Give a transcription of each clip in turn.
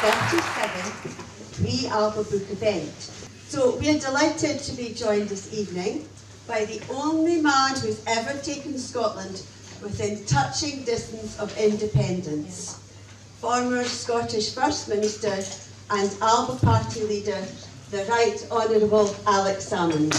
37th We Alba Book event. So we are delighted to be joined this evening by the only man who's ever taken Scotland within touching distance of independence. Former Scottish First Minister and Alba Party leader, the Right Honourable Alex Salmond.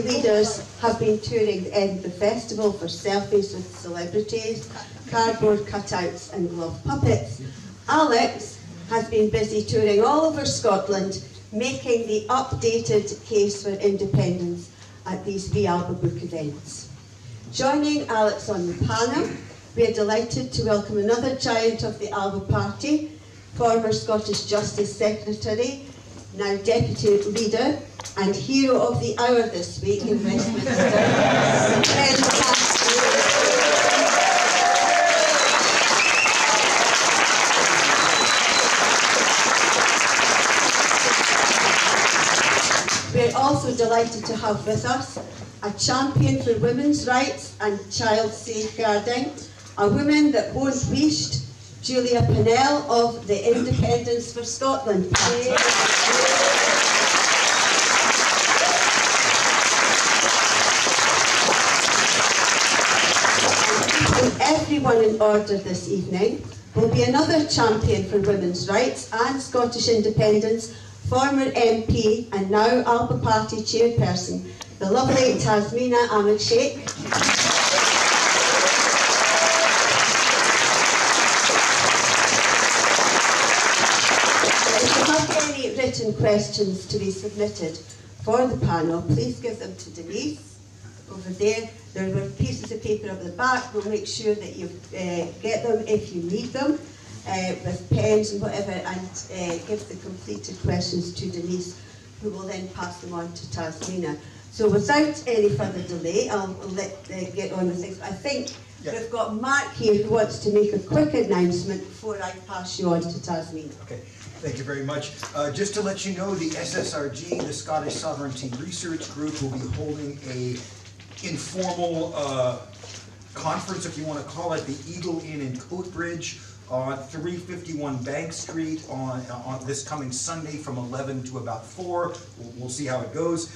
Leaders have been touring the Edinburgh Festival for selfies with celebrities, cardboard cutouts and glove puppets. Alex has been busy touring all over Scotland, making the updated case for independence at these We Alba Book events. Joining Alex on the panel, we are delighted to welcome another giant of the Alba Party, former Scottish Justice Secretary, now Deputy Leader, and hero of the hour this week in Westminster. We're also delighted to have with us a champion for women's rights and child safeguarding, a woman that won't wished, Julia Pennell of the Independence for Scotland Party. Everyone in order this evening will be another champion for women's rights and Scottish independence, former MP and now Alba Party chairperson, the lovely Tasmina Ahmed Sheikh. If you have any written questions to be submitted for the panel, please give them to Denise over there. There were pieces of paper at the back. We'll make sure that you get them if you need them, with pens and whatever, and give the completed questions to Denise, who will then pass them on to Tasmina. So without any further delay, I'll get on with things. I think we've got Mark here who wants to make a quick announcement before I pass you on to Tasmina. Okay. Thank you very much. Just to let you know, the SSRG, the Scottish Sovereignty Research Group, will be holding a informal conference, if you want to call it, the Eagle Inn in Coatbridge on 351 Bank Street on this coming Sunday from 11 to about 4. We'll see how it goes.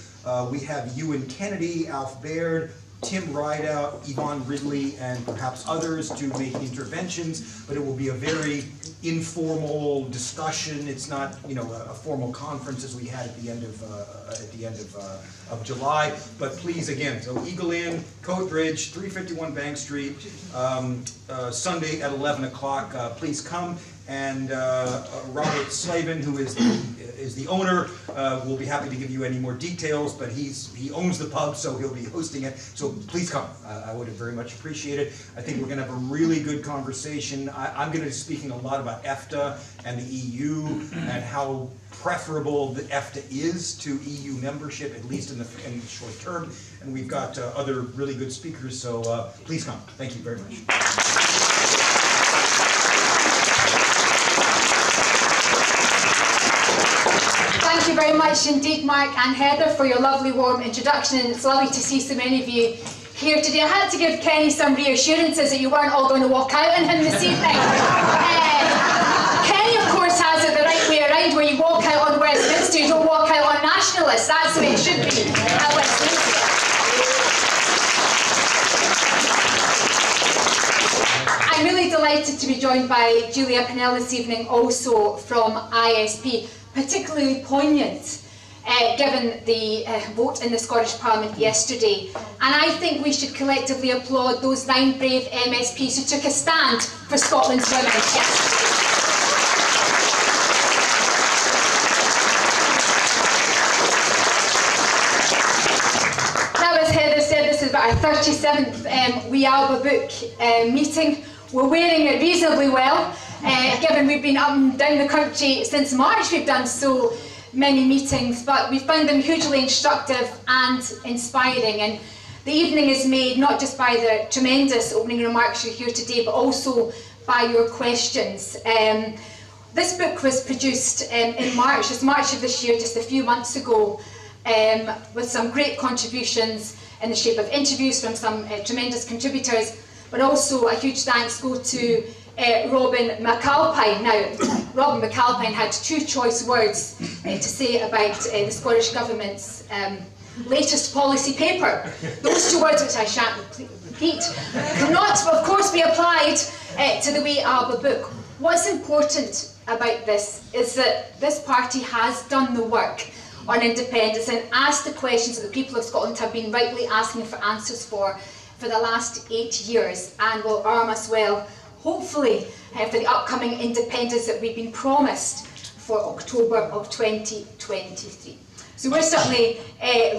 We have Ewan Kennedy, Alf Baird, Tim Rideout, Yvonne Ridley, and perhaps others to make interventions, but it will be a very informal discussion. It's not, a formal conference as we had at the end of July. But please, again, so Eagle Inn, Coatbridge, 351 Bank Street, Sunday at 11 o'clock. Please come. And Robert Slavin, who is the owner, will be happy to give you any more details, but he owns the pub, so he'll be hosting it. So please come. I would very much appreciate it. I think we're going to have a really good conversation. I'm going to be speaking a lot about EFTA and the EU and how preferable the EFTA is to EU membership, at least in the short term. And we've got other really good speakers, so please come. Thank you very much. Thank you very much indeed, Mark and Heather, for your lovely warm introduction, and it's lovely to see so many of you here today. I had to give Kenny some reassurances that you weren't all going to walk out on him this evening. Kenny, of course, has it the right way around, where you walk out on Westminster, you don't walk out on nationalists. That's the way it should be at Westminster. I'm really delighted to be joined by Julia Pennell this evening, also from ISP. Particularly poignant, given the vote in the Scottish Parliament yesterday. And I think we should collectively applaud those 9 brave MSPs who took a stand for Scotland's women yesterday. Now, as Heather said, this is about our 37th We Alba Book meeting. We're wearing it reasonably well. Given we've been up and down the country since March, we've done so many meetings, but we found them hugely instructive and inspiring. And the evening is made not just by the tremendous opening remarks you hear today, but also by your questions. This book was produced in March of this year, just a few months ago, with some great contributions in the shape of interviews from some tremendous contributors, but also a huge thanks go to Robin McAlpine. Now, Robin McAlpine had two choice words to say about the Scottish Government's latest policy paper. Those two words, which I shan't repeat, cannot, of course, be applied to the wee Alba book. What's important about this is that this party has done the work on independence and asked the questions that the people of Scotland have been rightly asking for answers for the last 8 years, and will arm us well, hopefully, for the upcoming independence that we've been promised for October of 2023. So we're certainly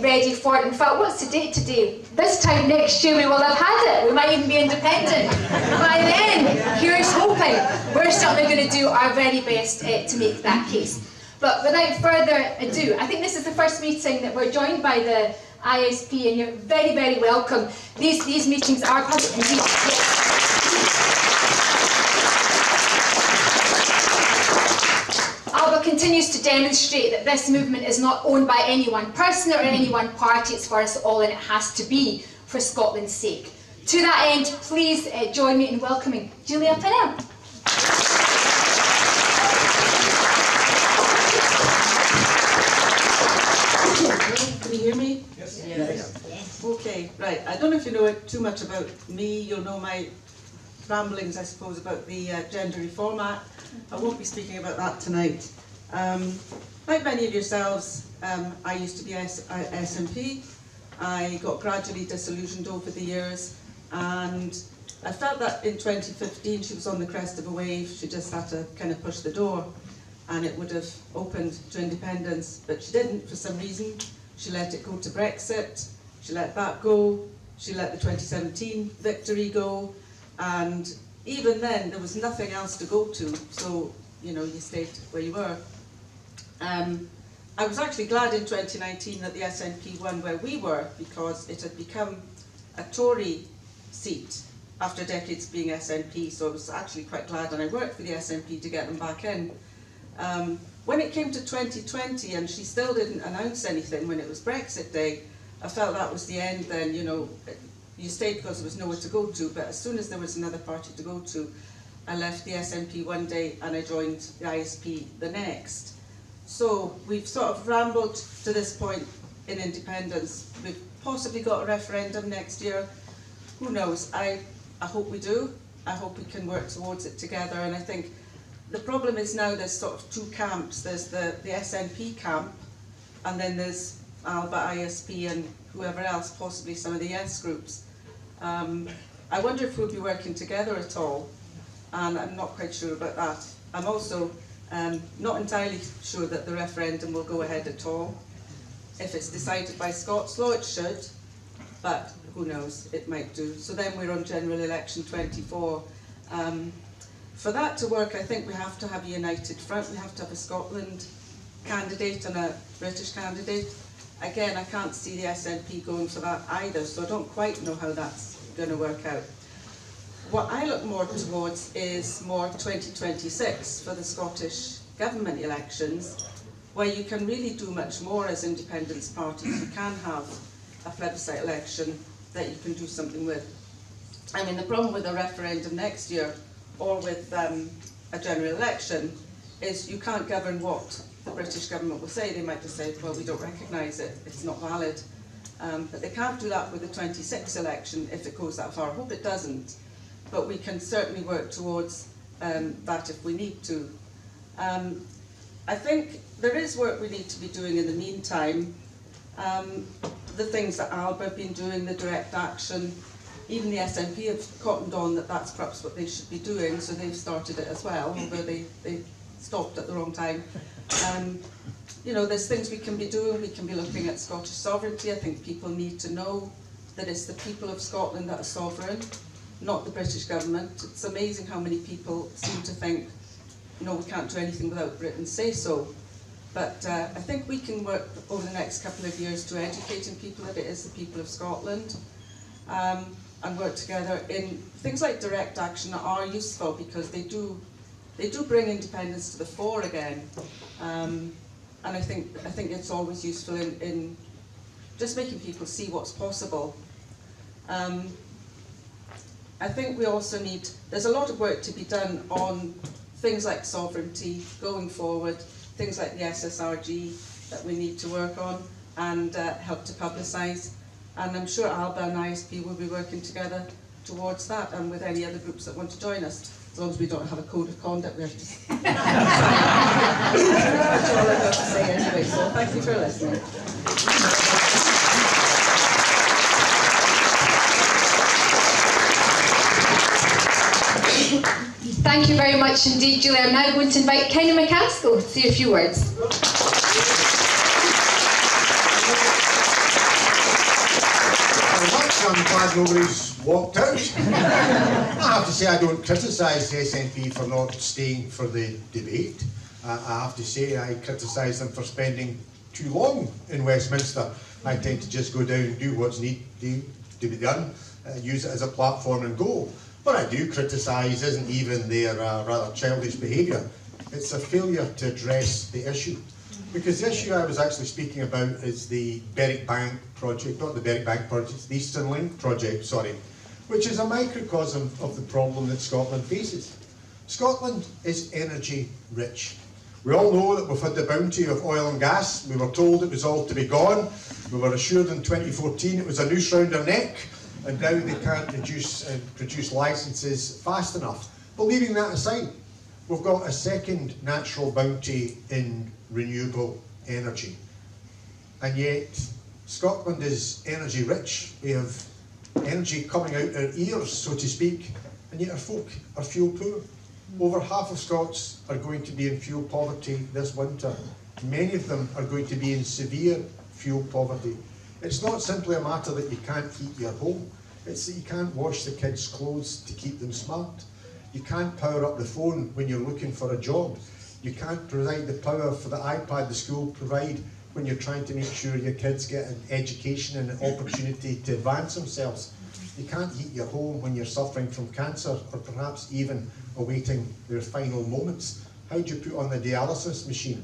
ready for it. In fact, what's the date today? This time next year we will have had it. We might even be independent by then. Here's hoping. We're certainly going to do our very best to make that case. But without further ado, I think this is the first meeting that we're joined by the ISP, and you're very, very welcome. These meetings are public indeed. Alba continues to demonstrate that this movement is not owned by any one person or any one party. It's for us all, and it has to be for Scotland's sake. To that end, please join me in welcoming Julia Pennell. Can you hear me? Yes. Yes. Okay, right. I don't know if you know too much about me. You'll know my ramblings, I suppose, about the Gender Reform Act. I won't be speaking about that tonight. Like many of yourselves, I used to be SNP. I got gradually disillusioned over the years, and I felt that in 2015 she was on the crest of a wave. She just had to kind of push the door, and it would have opened to independence, but she didn't for some reason. She let it go to Brexit, she let that go, she let the 2017 victory go, and even then there was nothing else to go to, so you know, you stayed where you were. I was actually glad in 2019 that the SNP won where we were, because it had become a Tory seat after decades being SNP, so I was actually quite glad, and I worked for the SNP to get them back in. When it came to 2020 and she still didn't announce anything when it was Brexit Day, I felt that was the end then. You know, you stayed because there was nowhere to go to, but as soon as there was another party to go to, I left the SNP one day and I joined the ISP the next. So we've sort of rambled to this point in independence. We've possibly got a referendum next year. Who knows? I hope we do. I hope we can work towards it together, and I think the problem is now there's sort of two camps. There's the SNP camp, and then there's Alba, ISP, and whoever else, possibly some of the yes groups. I wonder if we'll be working together at all, and I'm not quite sure about that. I'm also not entirely sure that the referendum will go ahead at all. If it's decided by Scots law, it should, but who knows, it might do. So then we're on general election 24. For that to work, I think we have to have a united front. We have to have a Scotland candidate and a British candidate. Again, I can't see the SNP going for that either, so I don't quite know how that's going to work out. What I look more towards is more 2026 for the Scottish government elections, where you can really do much more as independence parties. You can have a plebiscite election that you can do something with. I mean, the problem with a referendum next year, or with a general election, is you can't govern what the British government will say. They might just say, well, we don't recognise it, it's not valid. But they can't do that with the 26 election if it goes that far. I hope it doesn't, but we can certainly work towards that if we need to. I think there is work we need to be doing in the meantime. The things that Alba have been doing, the direct action, even the SNP have cottoned on that that's perhaps what they should be doing, so they've started it as well, although they stopped at the wrong time. You know, there's things we can be doing. We can be looking at Scottish sovereignty. I think people need to know that it's the people of Scotland that are sovereign, not the British government. It's amazing how many people seem to think, no, we can't do anything without Britain's say-so. But I think we can work over the next couple of years to educating people that it is the people of Scotland, and work together in things like direct action that are useful, because they do they do bring independence to the fore again. And I think it's always useful in just making people see what's possible. I think we also need, there's a lot of work to be done on things like sovereignty going forward, things like the SSRG that we need to work on and help to publicise. And I'm sure Alba and ISP will be working together towards that, and with any other groups that want to join us, as long as we don't have a code of conduct we have to That's all I've got to say anyway, so thank you for listening. Thank you very much indeed, Julie. I'm now going to invite Kenny McCaskill to say a few words. I'm glad nobody's walked out. I have to say I don't criticise the SNP for not staying for the debate. I have to say I criticise them for spending too long in Westminster. I tend to just go down and do what's needed to be done, use it as a platform and go. What I do criticise isn't even their rather childish behaviour. It's a failure to address the issue. Because the issue I was actually speaking about is the Berwick Bank project, not the Berwick Bank project, the Eastern Link project, sorry, which is a microcosm of the problem that Scotland faces. Scotland is energy rich. We all know that we've had the bounty of oil and gas. We were told it was all to be gone. We were assured in 2014 it was a noose round our neck, and now they can't produce licences fast enough. But leaving that aside, we've got a second natural bounty in renewable energy. And yet, Scotland is energy rich. We have energy coming out our ears, so to speak, and yet our folk are fuel poor. Over half of Scots are going to be in fuel poverty this winter. Many of them are going to be in severe fuel poverty. It's not simply a matter that you can't heat your home, it's that you can't wash the kids' clothes to keep them smart. You can't power up the phone when you're looking for a job. You can't provide the power for the iPad the school provide when you're trying to make sure your kids get an education and an opportunity to advance themselves. You can't heat your home when you're suffering from cancer or perhaps even awaiting their final moments. How do you put on the dialysis machine?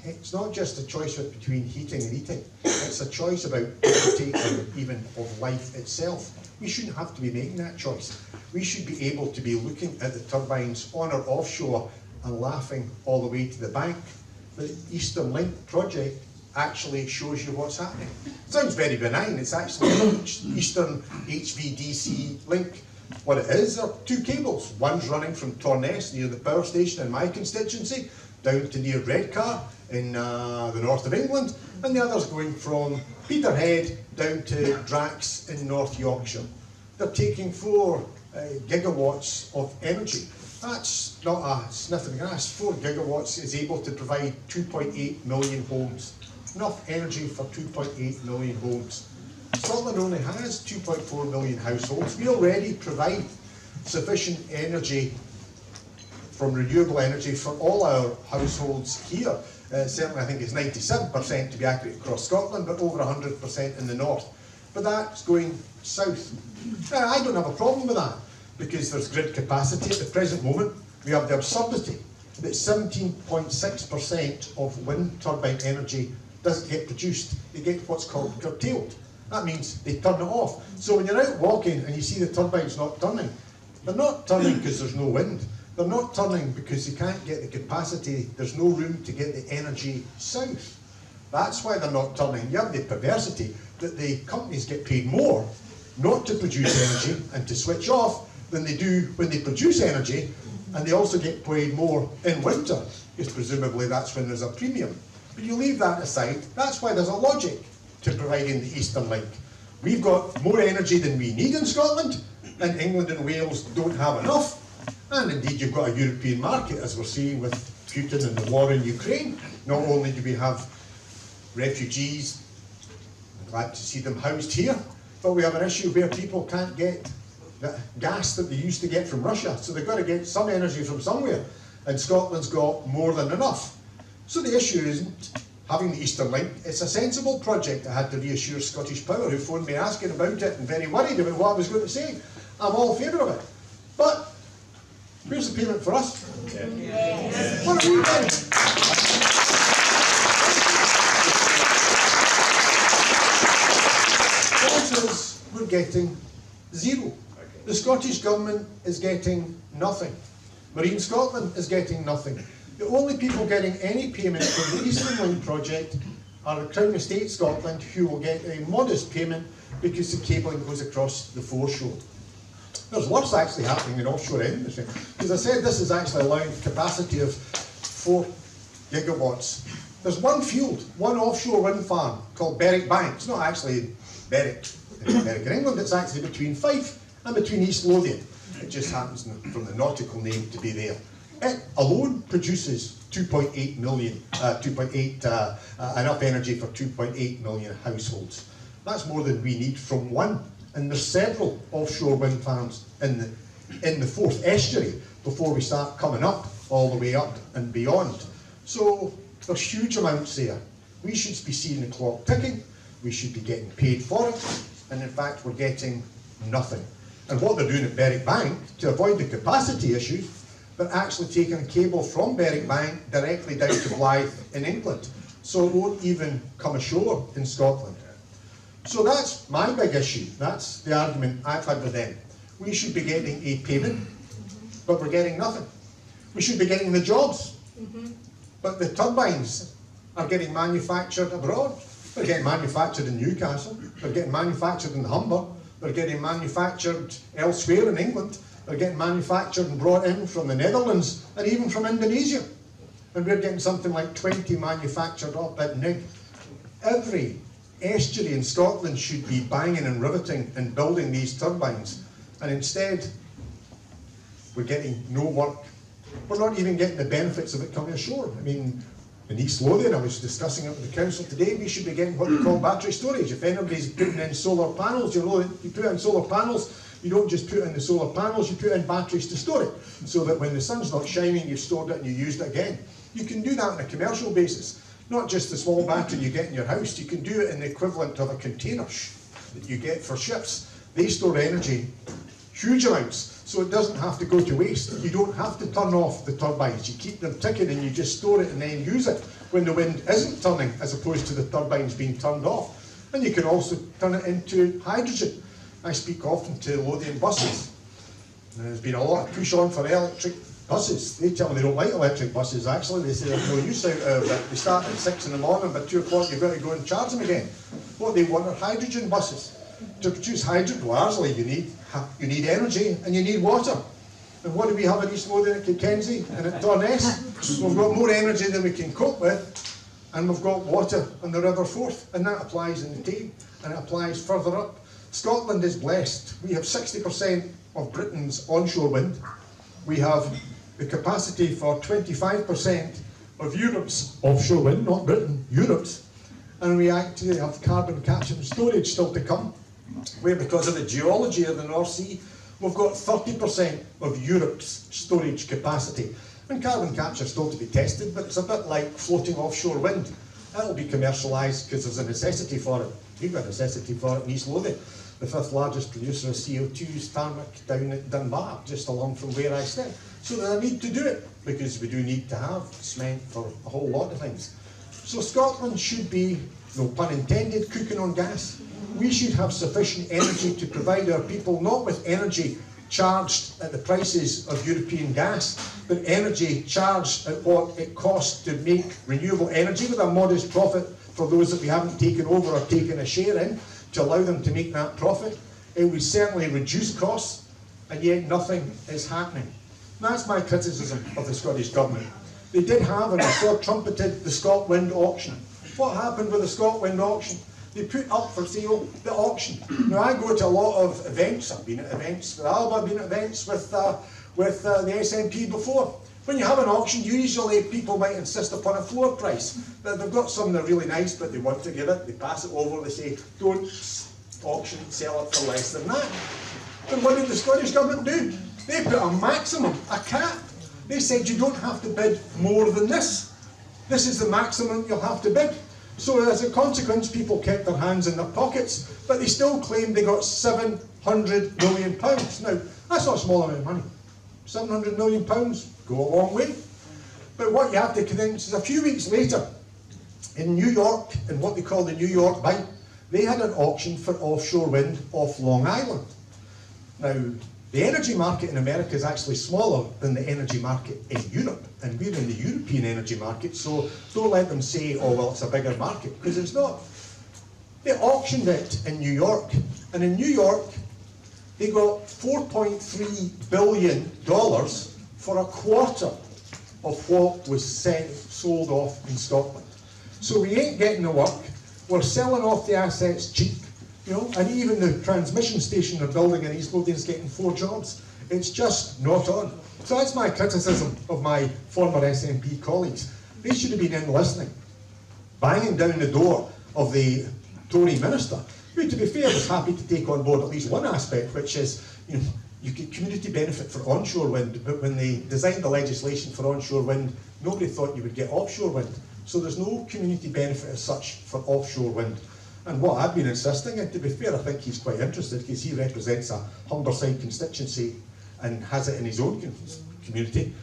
It's not just a choice between heating and eating. It's a choice about quality or even of life itself. We shouldn't have to be making that choice. We should be able to be looking at the turbines on or offshore and laughing all the way to the bank. The Eastern Link project actually shows you what's happening. It sounds very benign. It's actually an Eastern HVDC link. What it is are two cables. One's running from Torness near the power station in my constituency down to near Redcar in the north of England, and the other's going from Peterhead down to Drax in North Yorkshire. They're taking 4 gigawatts of energy. That's not a sniff of the grass. 4 gigawatts is able to provide 2.8 million homes. Enough energy for 2.8 million homes. Scotland only has 2.4 million households. We already provide sufficient energy from renewable energy for all our households here. Certainly I think it's 97% to be accurate across Scotland, but over 100% in the north. But that's going south. I don't have a problem with that, because there's grid capacity. At the present moment, we have the absurdity that 17.6% of wind turbine energy doesn't get produced. They get what's called curtailed. That means they turn it off. So when you're out walking and you see the turbines not turning, they're not turning because there's no wind. They're not turning because they can't get the capacity. There's no room to get the energy south. That's why they're not turning. You have the perversity that the companies get paid more not to produce energy and to switch off than they do when they produce energy, and they also get paid more in winter, because presumably that's when there's a premium. But you leave that aside, that's why there's a logic to providing the Eastern Link. We've got more energy than we need in Scotland, and England and Wales don't have enough. And indeed you've got a European market, as we're seeing with Putin and the war in Ukraine. Not only do we have refugees, I'm glad to see them housed here, but we have an issue where people can't get the gas that they used to get from Russia, so they've got to get some energy from somewhere, and Scotland's got more than enough. So the issue isn't having the Eastern Link. It's a sensible project. I had to reassure Scottish Power, who phoned me asking about it and very worried about what I was going to say. I'm all in favour of it. But where's the payment for us? What are we getting? The answer is we're getting zero. The Scottish Government is getting nothing. Marine Scotland is getting nothing. The only people getting any payment from the Eastern Link project are the Crown Estate Scotland, who will get a modest payment because the cabling goes across the foreshore. There's worse actually happening in offshore industry. As I said, this is actually allowing capacity of 4 gigawatts. There's one field, one offshore wind farm called Berwick Bank. It's not actually Berwick in England, it's actually between Fife and between East Lothian. It just happens from the nautical name to be there. It alone produces 2.8 million, enough energy for 2.8 million households. That's more than we need from one. And there's several offshore wind farms in the Forth estuary before we start coming up all the way up and beyond. So there's huge amounts there. We should be seeing the clock ticking. We should be getting paid for it. And in fact, we're getting nothing. And what they're doing at Berwick Bank, to avoid the capacity issues, they're actually taking a cable from Berwick Bank directly down to Blythe in England. So it won't even come ashore in Scotland. So that's my big issue. That's the argument I've had with them. We should be getting a payment, but we're getting nothing. We should be getting the jobs, but the turbines are getting manufactured abroad. They're getting manufactured in Newcastle. They're getting manufactured in Humber. They're getting manufactured elsewhere in England. They're getting manufactured and brought in from the Netherlands and even from Indonesia. And we're getting something like 20 manufactured up at Nig. Every estuary in Scotland should be banging and riveting and building these turbines. And instead, we're getting no work. We're not even getting the benefits of it coming ashore. I mean, in East Lothian, I was discussing it with the council today, we should be getting what we call battery storage. If anybody's putting in solar panels, you know, you put in solar panels, you don't just put in the solar panels, you put in batteries to store it, so that when the sun's not shining, you've stored it and you used it again. You can do that on a commercial basis, not just the small battery you get in your house. You can do it in the equivalent of a container that you get for ships. They store energy, huge amounts, so it doesn't have to go to waste. You don't have to turn off the turbines. You keep them ticking and you just store it and then use it when the wind isn't turning, as opposed to the turbines being turned off. And you can also turn it into hydrogen. I speak often to Lothian buses. There's been a lot of push on for electric buses. They tell me they don't like electric buses actually. They say there's no use out of it. They start at 6 in the morning, but 2 o'clock you've got to go and charge them again. What they want are hydrogen buses. To produce hydrogen, largely you need energy and you need water. And what do we have in East Lothian at Kilkenzie and at Torness? We've got more energy than we can cope with, and we've got water on the River Forth, and that applies in the Tay, and it applies further up. Scotland is blessed. We have 60% of Britain's onshore wind. We have the capacity for 25% of Europe's offshore wind, not Britain, Europe's. And we actually have carbon capture and storage still to come, where because of the geology of the North Sea, we've got 30% of Europe's storage capacity. And carbon capture is still to be tested, but it's a bit like floating offshore wind. That'll be commercialised because there's a necessity for it. We've got a necessity for it in East Lothian. The 5th largest producer of CO2 is Tarmac down at Dundee, just along from where I stay. So there's a need to do it, because we do need to have cement for a whole lot of things. So Scotland should be, no pun intended, cooking on gas. We should have sufficient energy to provide our people, not with energy charged at the prices of European gas, but energy charged at what it costs to make renewable energy with a modest profit for those that we haven't taken over or taken a share in, to allow them to make that profit. It would certainly reduce costs, and yet nothing is happening. That's my criticism of the Scottish Government. They did have, and I saw trumpeted, the ScotWind auction. What happened with the ScotWind auction? They put up for sale the auction. Now I go to a lot of events. I've been at events with Alba, I've been at events with the SNP before. When you have an auction, usually people might insist upon a floor price. They've got something that's really nice, but they want to give it. They pass it over, they say, don't auction, sell it for less than that. And what did the Scottish Government do? They put a maximum, a cap. They said you don't have to bid more than this. This is the maximum you'll have to bid. So as a consequence, people kept their hands in their pockets, but they still claimed they got £700 million. Now, that's not a small amount of money. £700 million go a long way. But what you have to consider is a few weeks later, in New York, in what they call the New York Bight, they had an auction for offshore wind off Long Island. Now, the energy market in America is actually smaller than the energy market in Europe, and we're in the European energy market, so don't let them say, oh, well, it's a bigger market, because it's not. They auctioned it in New York, and in New York, they got $4.3 billion for a quarter of what was sold off in Scotland. So we ain't getting the work, we're selling off the assets cheap, you know, and even the transmission station they're building in East Lothian is getting 4 jobs. It's just not on. So that's my criticism of my former SNP colleagues. They should have been in listening, banging down the door of the Tory minister, who, to be fair, was happy to take on board at least one aspect, which is, you know, you get community benefit for onshore wind, but when they designed the legislation for onshore wind, nobody thought you would get offshore wind. So there's no community benefit as such for offshore wind. And what I've been insisting, and to be fair, I think he's quite interested, because he represents a Humberside constituency and has it in his own community.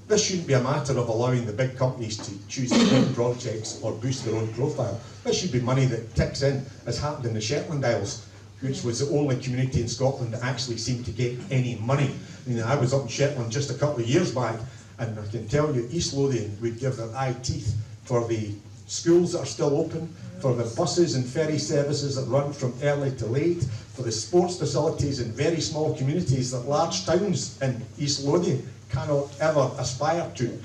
This shouldn't be a matter of allowing the big companies to choose their own projects or boost their own profile. This should be money that ticks in, as happened in the Shetland Isles, which was the only community in Scotland that actually seemed to get any money. You know, I was up in Shetland just a couple of years back, and I can tell you, East Lothian would give their eye teeth for the schools that are still open, for the buses and ferry services that run from early to late, for the sports facilities in very small communities that large towns in East Lothian cannot ever aspire to.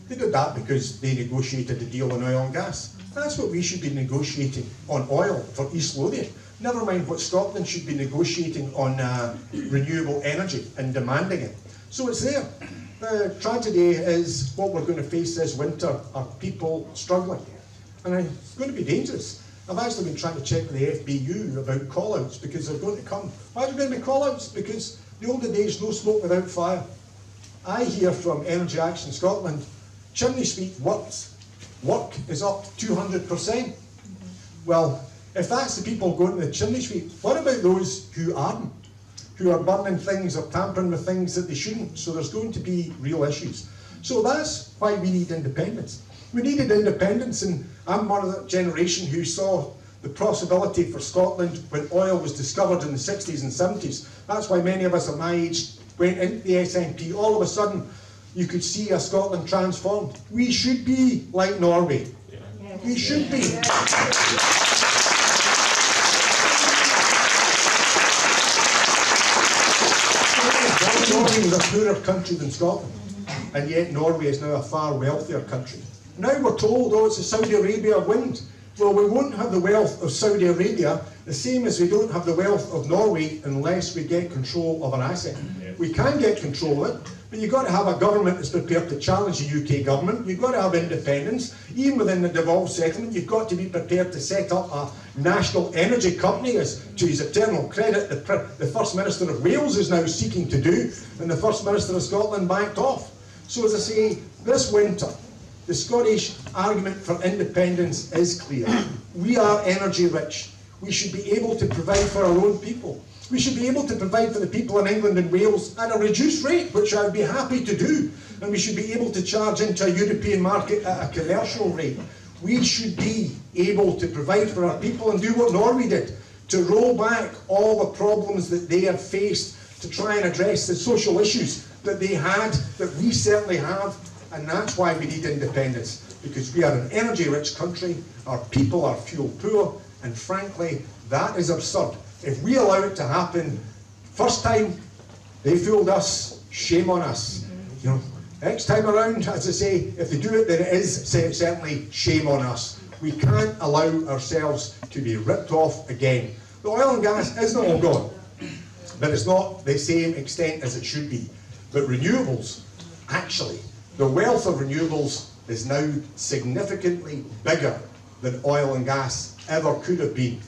They did that because they negotiated a deal on oil and gas. That's what we should be negotiating on oil for East Lothian. Never mind what Scotland should be negotiating on renewable energy and demanding it. So it's there. The tragedy is what we're going to face this winter are people struggling. And it's going to be dangerous. I've actually been trying to check with the FBU about call-outs, because they're going to come. Why are there going to be call-outs? Because the older days, no smoke without fire. I hear from Energy Action Scotland, chimney sweep works. Work is up 200%. Well, if that's the people going to the chimney sweep, what about those who aren't? Who are burning things or tampering with things that they shouldn't? So there's going to be real issues. So that's why we need independence. We needed independence, and I'm one of that generation who saw the possibility for Scotland when oil was discovered in the 60s and 70s. That's why many of us at my age went into the SNP. All of a sudden, you could see a Scotland transformed. We should be like Norway. Yeah. We should be. Yeah. Norway was a poorer country than Scotland, and yet Norway is now a far wealthier country. Now we're told, oh, it's the Saudi Arabia wind. Well, we won't have the wealth of Saudi Arabia, the same as we don't have the wealth of Norway unless we get control of our asset. We can get control of it, but you've got to have a government that's prepared to challenge the UK government. You've got to have independence. Even within the devolved settlement, you've got to be prepared to set up a national energy company, as to his eternal credit, the First Minister of Wales is now seeking to do, and the First Minister of Scotland backed off. So as I say, this winter, the Scottish argument for independence is clear. We are energy rich. We should be able to provide for our own people. We should be able to provide for the people in England and Wales at a reduced rate, which I would be happy to do. And we should be able to charge into a European market at a commercial rate. We should be able to provide for our people and do what Norway did, to roll back all the problems that they have faced, to try and address the social issues that they had, that we certainly have. And that's why we need independence, because we are an energy-rich country, our people are fuel poor, and frankly, that is absurd. If we allow it to happen, first time, they fooled us, shame on us. You know, next time around, as I say, if they do it, then it is certainly shame on us. We can't allow ourselves to be ripped off again. The oil and gas isn't all gone, but it's not the same extent as it should be. But renewables, actually, the wealth of renewables is now significantly bigger than oil and gas ever could have been.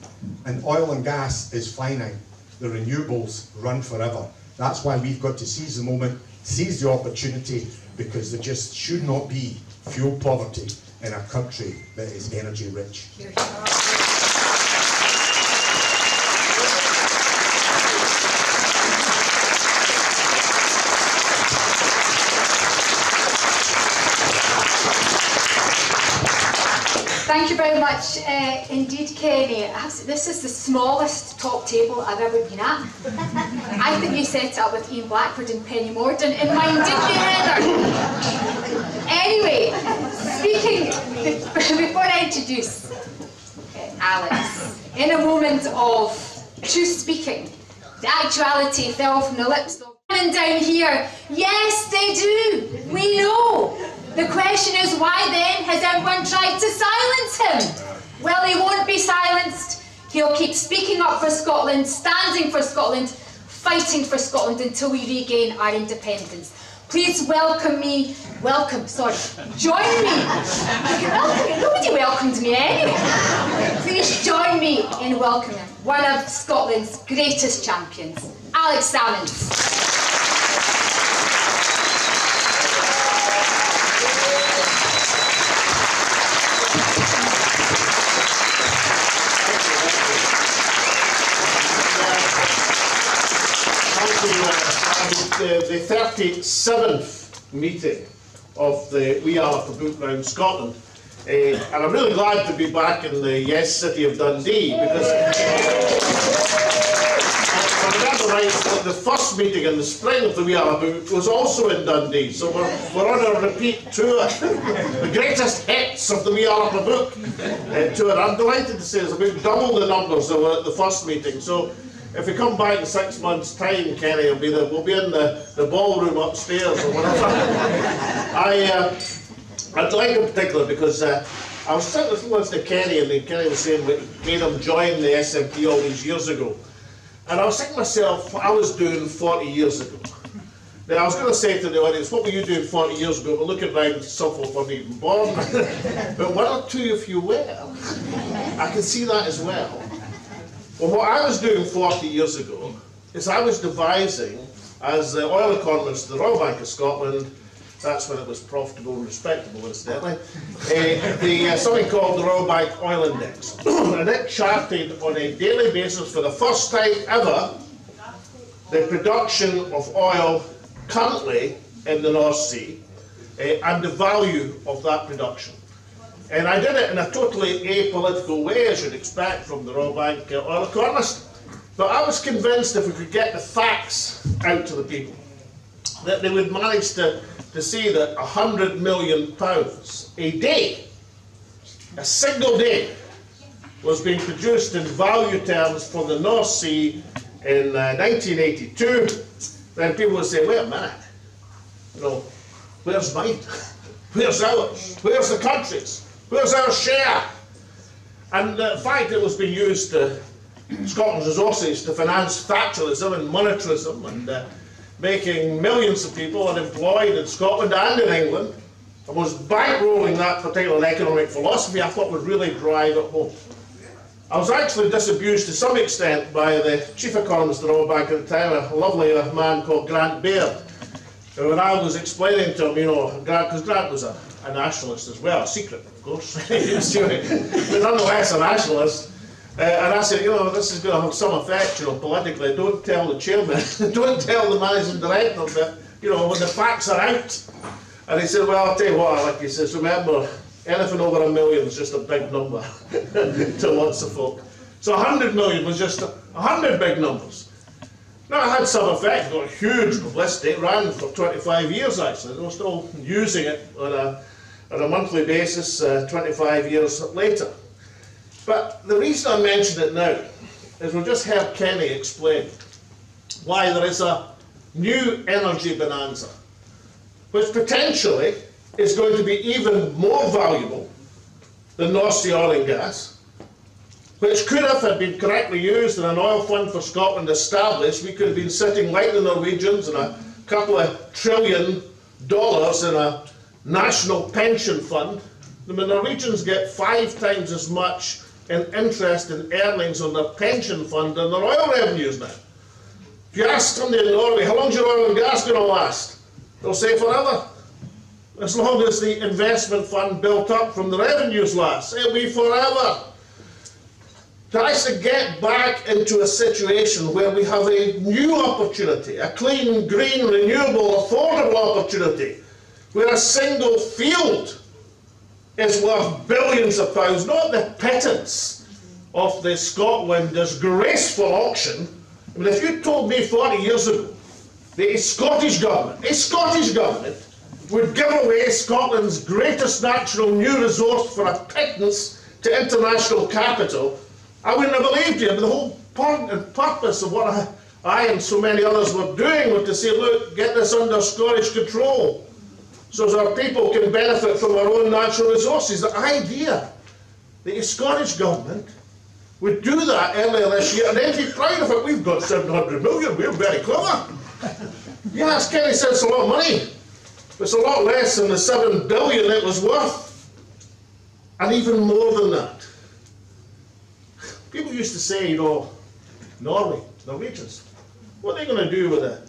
And oil and gas is finite. The renewables run forever. That's why we've got to seize the moment, seize the opportunity, because there just should not be fuel poverty in a country that is energy rich. Thank you very much indeed, Kenny. This is the smallest top table I've ever been at. I think you set it up with Ian Blackford and Penny Morden in mind, didn't you, Heather? Anyway, speaking, before I introduce Alex, in a moment of truth speaking, the actuality fell from the lips of women down here. Yes, they do. We know. The question is, why then has everyone tried to silence him? Well, he won't be silenced. He'll keep speaking up for Scotland, standing for Scotland, fighting for Scotland until we regain our independence. Please join me. Nobody welcomed me anyway. Please join me in welcoming one of Scotland's greatest champions, Alex Salmond. The 37th meeting of the We Are for Book Round Scotland, and I'm really glad to be back in the city of Dundee, because if I remember right, the first meeting in the spring of the We Are Book was also in Dundee, so we're on a repeat tour, the greatest hits of the We Are for Book tour. I'm delighted to say it's about double the numbers that were at the first meeting. So if we come back in 6 months' time, Kenny, we'll be in the ballroom upstairs or whatever. I'd like in particular because I was sitting listening to Kenny, and Kenny was saying what made him join the SNP all these years ago. And I was thinking to myself what I was doing 40 years ago. Now, I was going to say to the audience, what were you doing 40 years ago? We're looking around, some folk weren't even born. But one or two of you were. I can see that as well. Well, what I was doing 40 years ago is I was devising, as the oil economist of the Royal Bank of Scotland, that's when it was profitable and respectable, incidentally, something called the Royal Bank Oil Index. And it charted on a daily basis, for the first time ever, the production of oil currently in the North Sea and the value of that production. And I did it in a totally apolitical way, as you'd expect from the Royal Bank oil economist. But I was convinced if we could get the facts out to the people, that they would manage to see that £100 million a day, a single day, was being produced in value terms for the North Sea in 1982. Then people would say, wait a minute, where's mine? Where's ours? Where's the country's? Where's our share? And in fact, it was being used, Scotland's resources, to finance Thatcherism and monetarism, and making millions of people unemployed in Scotland and in England, and was bankrolling that particular economic philosophy. I thought would really drive it home. I was actually disabused to some extent by the chief economist of the Royal Bank at the time, a lovely man called Grant Baird. And when I was explaining to him, because Grant was a nationalist as well, a secret, of course, but nonetheless a nationalist. And I said, this is going to have some effect, politically. Don't tell the chairman, don't tell the managing director that, when the facts are out. And he said, well, I'll tell you what, he says, remember, anything over £1 million is just a big number to lots of folk. So 100 million was just 100 big numbers. Now, it had some effect, got huge publicity. It ran for 25 years, actually. They were still using it on a monthly basis 25 years later. But the reason I mention it now is we've just heard Kenny explain why there is a new energy bonanza, which potentially is going to be even more valuable than North Sea oil and gas, which could have, had been correctly used in an oil fund for Scotland established, we could have been sitting like the Norwegians in a couple of $1 trillion in a national pension fund. The Norwegians get 5 times as much in interest and earnings on their pension fund than their oil revenues now. If you ask somebody in Norway, how long is your oil and gas going to last? They'll say forever. As long as the investment fund built up from the revenues lasts, it'll be forever. To actually get back into a situation where we have a new opportunity, a clean, green, renewable, affordable opportunity, where a single field is worth billions of pounds, not the pittance of the Scotland disgraceful auction. I mean, if you told me 40 years ago that a Scottish government would give away Scotland's greatest natural new resource for a pittance to international capital, I wouldn't have believed you. But the whole point and purpose of what I and so many others were doing was to say, look, get this under Scottish control, so as our people can benefit from our own natural resources. The idea that a Scottish government would do that earlier this year and then be proud of it. We've got 700 million, we're very clever. Yes, Kenny said it's a lot of money, but it's a lot less than the 7 billion it was worth, and even more than that. People used to say, you know, Norwegians, what are they going to do with the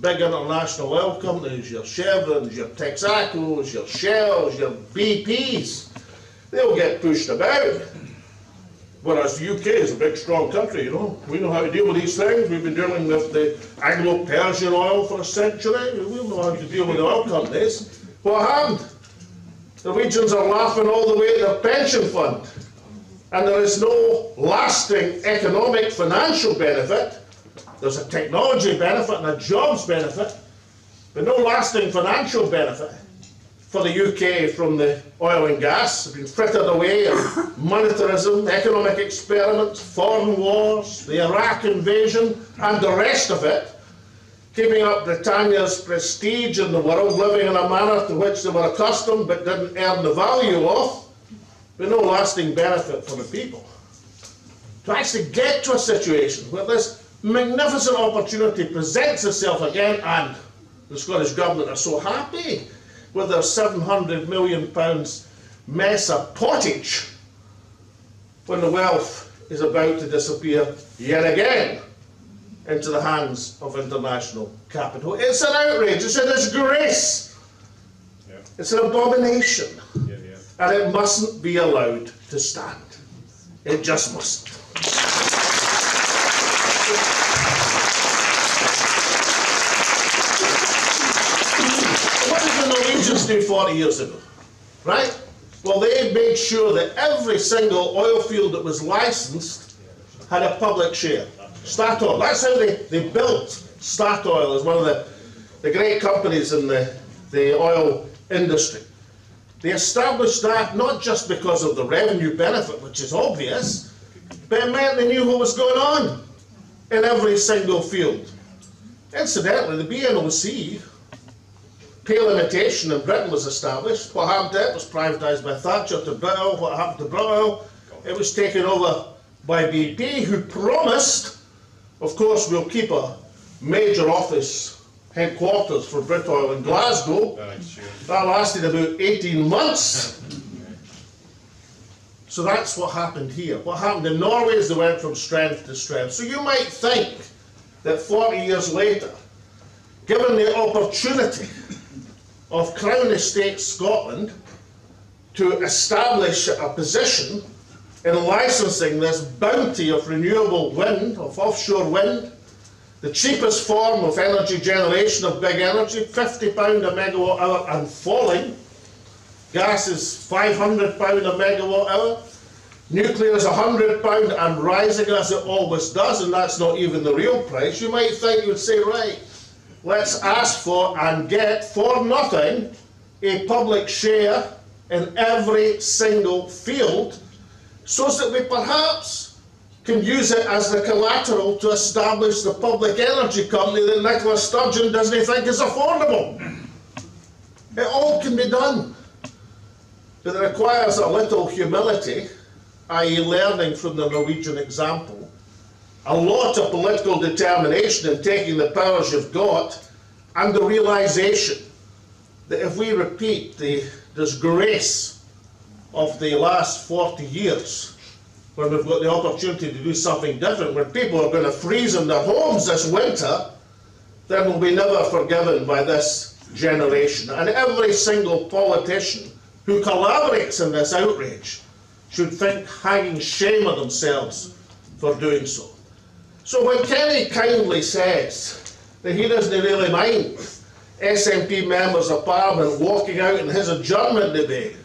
big international oil companies, your Chevrons, your Texacos, your Shells, your BPs? They'll get pushed about. Whereas the UK is a big, strong country, you know. We know how to deal with these things. We've been dealing with the Anglo-Persian oil for a century. We know how to deal with the oil companies. What happened? The Norwegians are laughing all the way to their pension fund. And there is no lasting economic financial benefit. There's a technology benefit and a jobs benefit, but no lasting financial benefit for the UK from the oil and gas. It's been frittered away in monetarism, economic experiments, foreign wars, the Iraq invasion, and the rest of it, keeping up Britannia's prestige in the world, living in a manner to which they were accustomed but didn't earn the value of, with no lasting benefit for the people. To actually get to a situation where this magnificent opportunity presents itself again, and the Scottish Government are so happy with their £700 million mess of pottage, when the wealth is about to disappear yet again into the hands of international capital. It's an outrage, it's a disgrace, it's an abomination, and it mustn't be allowed to stand. It just mustn't. What did the Norwegians do 40 years ago? Right? Well, they made sure that every single oil field that was licensed had a public share. Statoil, that's how they built Statoil as one of the great companies in the oil industry. They established that not just because of the revenue benefit, which is obvious, but it meant they knew what was going on in every single field. Incidentally, the BNOC, pay limitation in Britain, was established. What happened to it was privatised by Thatcher to Britoil. What happened to Britoil? It was taken over by BP, who promised, of course, we'll keep a major office headquarters for Britoil in Glasgow. That lasted about 18 months. So that's what happened here. What happened in Norway is they went from strength to strength. So you might think that 40 years later, given the opportunity of Crown Estate Scotland to establish a position in licensing this bounty of renewable wind, of offshore wind, the cheapest form of energy generation of big energy, £50 a megawatt hour and falling. Gas is £500 a megawatt hour. Nuclear is £100 and rising, as it always does, and that's not even the real price. You might think, you would say, right, let's ask for and get for nothing a public share in every single field, so that we perhaps can use it as the collateral to establish the public energy company that Nicola Sturgeon doesn't think is affordable. It all can be done, but it requires a little humility, i.e. learning from the Norwegian example, a lot of political determination in taking the powers you've got, and the realisation that if we repeat the disgrace of the last 40 years, when we've got the opportunity to do something different, when people are going to freeze in their homes this winter, then we'll be never forgiven by this generation. And every single politician who collaborates in this outrage should think hanging shame on themselves for doing so. So when Kenny kindly says that he doesn't really mind SNP members of Parliament walking out in his adjournment debate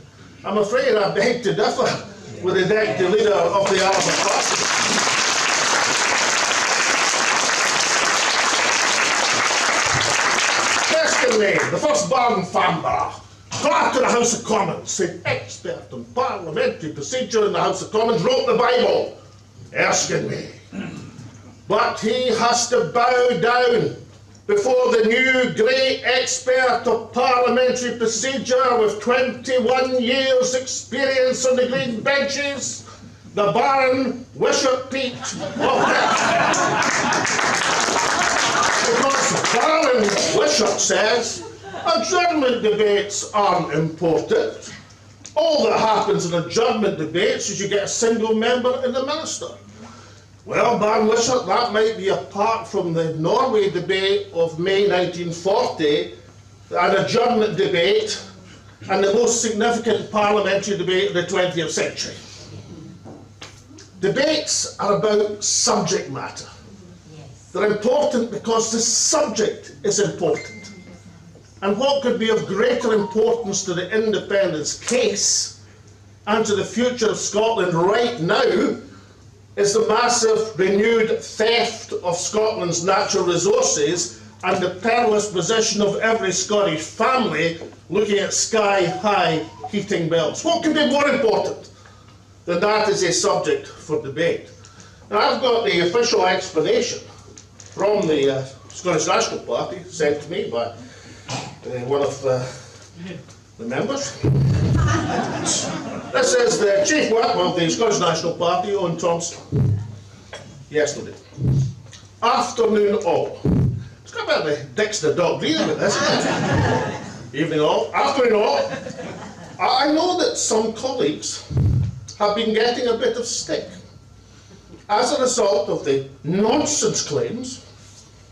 I'm afraid I beg to differ with the deputy leader of the Alba party. Yesterday, the first Barn Famber got to the House of Commons, said expert on parliamentary procedure in the House of Commons, wrote the Bible, asking me. But he has to bow down before the new great expert of parliamentary procedure with 21 years experience on the green benches, the Baron Bishop Pete of Because Baron Bishop says adjournment debates aren't important. All that happens in adjournment debates is you get a single member in the minister. Well, Baron Bishop, that might be apart from the Norway debate of May 1940, an adjournment debate, and the most significant parliamentary debate of the 20th century. Debates are about subject matter. They're important because the subject is important. And what could be of greater importance to the independence case and to the future of Scotland right now is the massive renewed theft of Scotland's natural resources and the perilous position of every Scottish family looking at sky-high heating bills. What could be more important than that is a subject for debate? Now, I've got the official explanation from the Scottish National Party sent to me by one of the members. This is the chief whip of the Scottish National Party, Owen Thompson, yesterday. Afternoon all. It's got a bit of a Dexter dog breathing with this, isn't it? Evening all. Afternoon all. I know that some colleagues have been getting a bit of stick as a result of the nonsense claims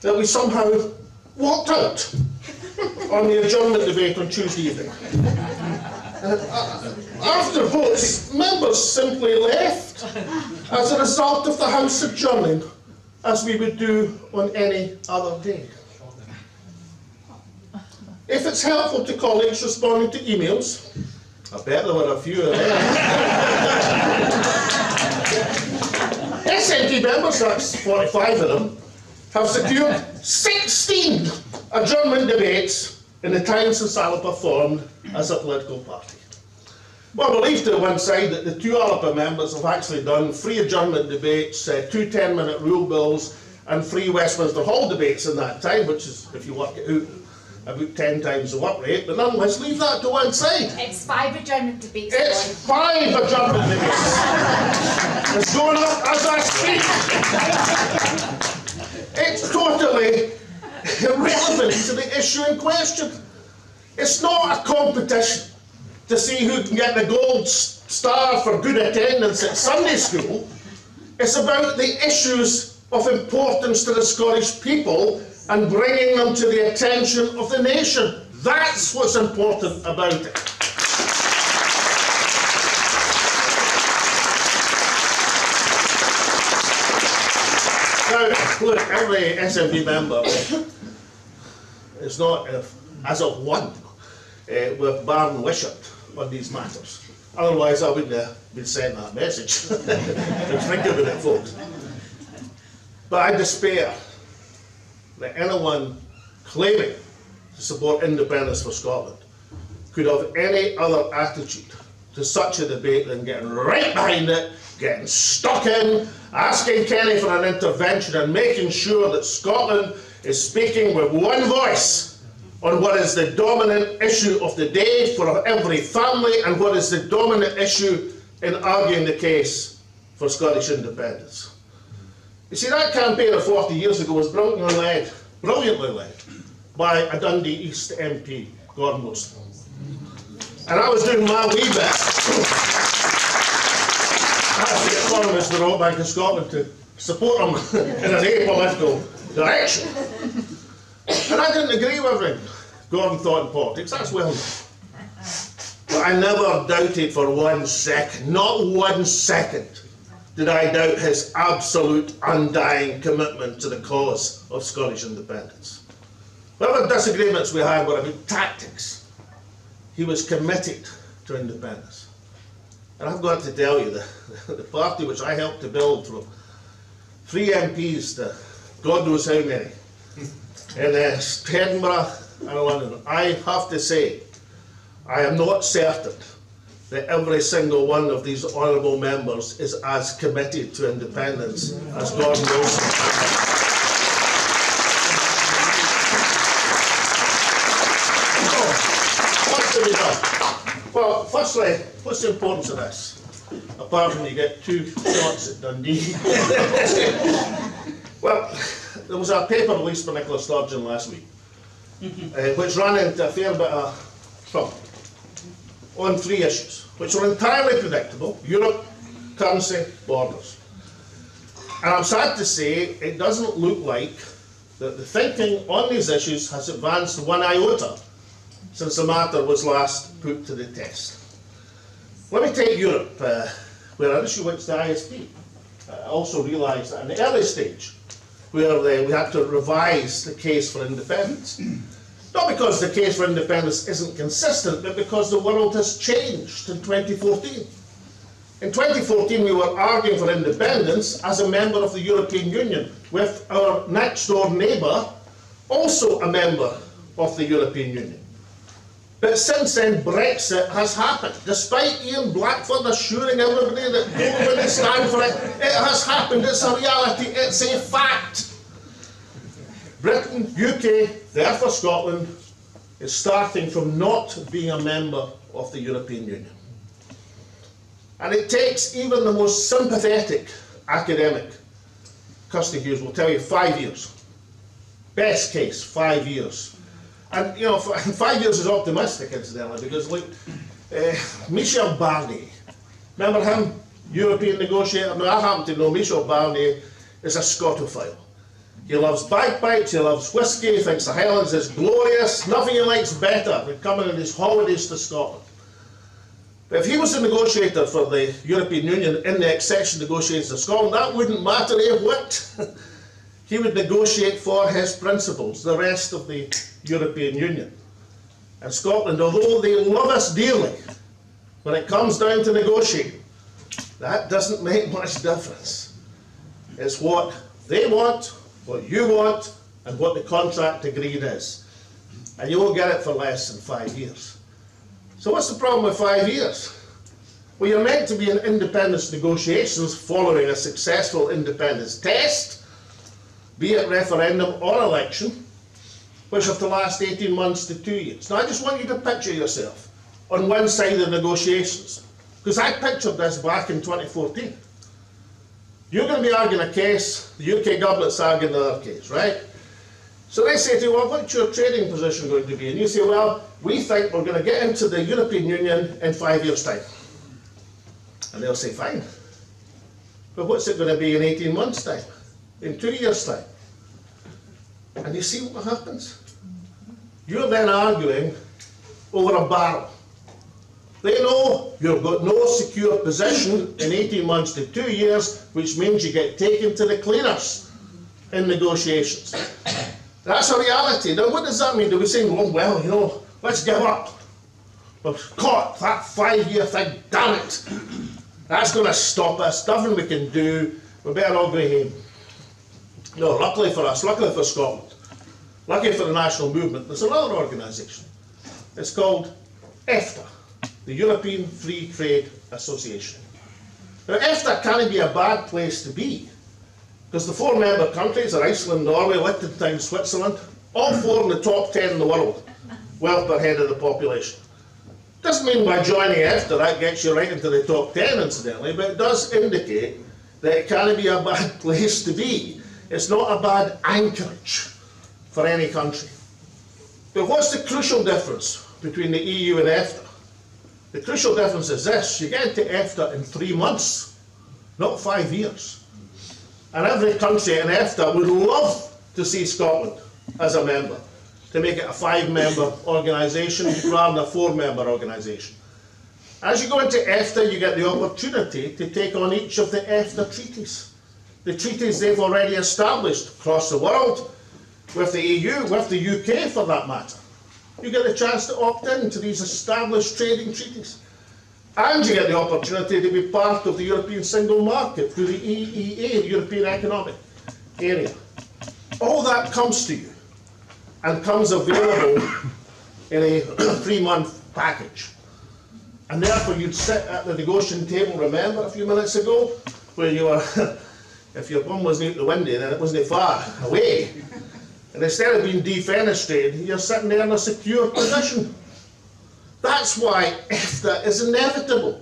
that we somehow walked out on the adjournment debate on Tuesday evening. After votes, members simply left as a result of the House adjourning, as we would do on any other day. If it's helpful to colleagues responding to emails, I bet there were a few of them. SNP members, that's 45 of them, have secured 16 adjournment debates in the time since Alba formed as a political party. Well, we'll leave to one side that the two Alba members have actually done 3 adjournment debates, 2 10-minute rule bills, and 3 Westminster Hall debates in that time, which is, if you work it out, about 10 times the work rate. But nonetheless, leave that to one side. It's 5 adjournment debates. It's 5 adjournment debates. It's going up as I speak. It's totally irrelevant to the issue in question. It's not a competition to see who can get the gold star for good attendance at Sunday school. It's about the issues of importance to the Scottish people and bringing them to the attention of the nation. That's what's important about it. Now, look, every SNP member is not, as of one, with Baron Bishop on these matters. Otherwise, I wouldn't have been sent that message. Think about it, folks. But I despair that anyone claiming to support independence for Scotland could have any other attitude to such a debate than getting right behind it, getting stuck in, asking Kenny for an intervention and making sure that Scotland is speaking with one voice on what is the dominant issue of the day for every family and what is the dominant issue in arguing the case for Scottish independence. You see, that campaign of 40 years ago was brilliantly led by a Dundee East MP, Gordon Wilson. And I was doing my wee bit as the economist of the Royal Bank of Scotland to support him in an apolitical direction. And I didn't agree with everything Gordon thought in politics, that's well known. But I never doubted for 1 second, not 1 second, did I doubt his absolute undying commitment to the cause of Scottish independence. Whatever disagreements we had were about tactics, he was committed to independence. And I've got to tell you, the party which I helped to build from 3 MPs to God knows how many, in Edinburgh and London, I have to say, I am not certain that every single one of these honourable members is as committed to independence as Gordon Wilson. Well, firstly, what's the importance of this? Apart from you get 2 shots at Dundee. Well, there was a paper released by Nicola Sturgeon last week, which ran into a fair bit of trouble on 3 issues, which were entirely predictable: Europe, currency, borders. And I'm sad to say it doesn't look like that the thinking on these issues has advanced 1 iota since the matter was last put to the test. Let me take Europe, where an issue went to the ISP. I also realised at an early stage where we had to revise the case for independence. Not because the case for independence isn't consistent, but because the world has changed in 2014. In 2014 we were arguing for independence as a member of the European Union, with our next door neighbour also a member of the European Union. But since then, Brexit has happened. Despite Ian Blackford assuring everybody that people wouldn't stand for it, it has happened. It's a reality. It's a fact. Britain, UK, therefore Scotland, is starting from not being a member of the European Union. And it takes even the most sympathetic academic, Kirsty Hughes will tell you, 5 years. Best case, 5 years. And, you know, 5 years is optimistic, incidentally, because look, Michel Barnier, remember him? European negotiator? Now, I happen to know Michel Barnier is a Scotophile. He loves bagpipes, he loves whiskey, he thinks the Highlands is glorious, nothing he likes better than coming on his holidays to Scotland. But if he was the negotiator for the European Union in the accession negotiations of Scotland, that wouldn't matter a whit. He would negotiate for his principles, the rest of the European Union. And Scotland, although they love us dearly, when it comes down to negotiating, that doesn't make much difference. It's what they want, what you want, and what the contract agreed is. And you won't get it for less than 5 years. So what's the problem with 5 years? Well, you're meant to be in independence negotiations following a successful independence test, be it referendum or election, which have to last 18 months to 2 years. Now, I just want you to picture yourself on one side of the negotiations, because I pictured this back in 2014. You're going to be arguing a case, the UK government's arguing another case, right? So they say to you, well, what's your trading position going to be? And you say, well, we think we're going to get into the European Union in 5 years' time. And they'll say, fine. But what's it going to be in 18 months' time? In 2 years' time? And you see what happens? You're then arguing over a barrel. They know you've got no secure position in 18 months to 2 years, which means you get taken to the cleaners in negotiations. That's a reality. Now, what does that mean? Do we say, well, you know, let's give up? We've caught that 5-year thing, damn it. That's going to stop us. Nothing we can do. We better all go home. No, luckily for us, luckily for Scotland, luckily for the national movement, there's another organisation. It's called EFTA, the European Free Trade Association. Now, EFTA can't be a bad place to be, because the 4 member countries are Iceland, Norway, Liechtenstein, Switzerland, all 4 in the top 10 in the world, wealth per head of the population. Doesn't mean by joining EFTA that gets you right into the top 10, incidentally, but it does indicate that it can't be a bad place to be. It's not a bad anchorage for any country. But what's the crucial difference between the EU and EFTA? The crucial difference is this: you get into EFTA in 3 months, not 5 years. And every country in EFTA would love to see Scotland as a member, to make it a 5-member organisation rather than a 4-member organisation. As you go into EFTA, you get the opportunity to take on each of the EFTA treaties. The treaties they've already established across the world, with the EU, with the UK for that matter. You get a chance to opt in to these established trading treaties. And you get the opportunity to be part of the European single market through the EEA, the European Economic Area. All that comes to you and comes available in a 3-month package. And therefore you'd sit at the negotiating table, remember a few minutes ago, where you were, if your bum wasn't out the window, then it wasn't far away. And instead of being defenestrated, you're sitting there in a secure position. That's why EFTA is inevitable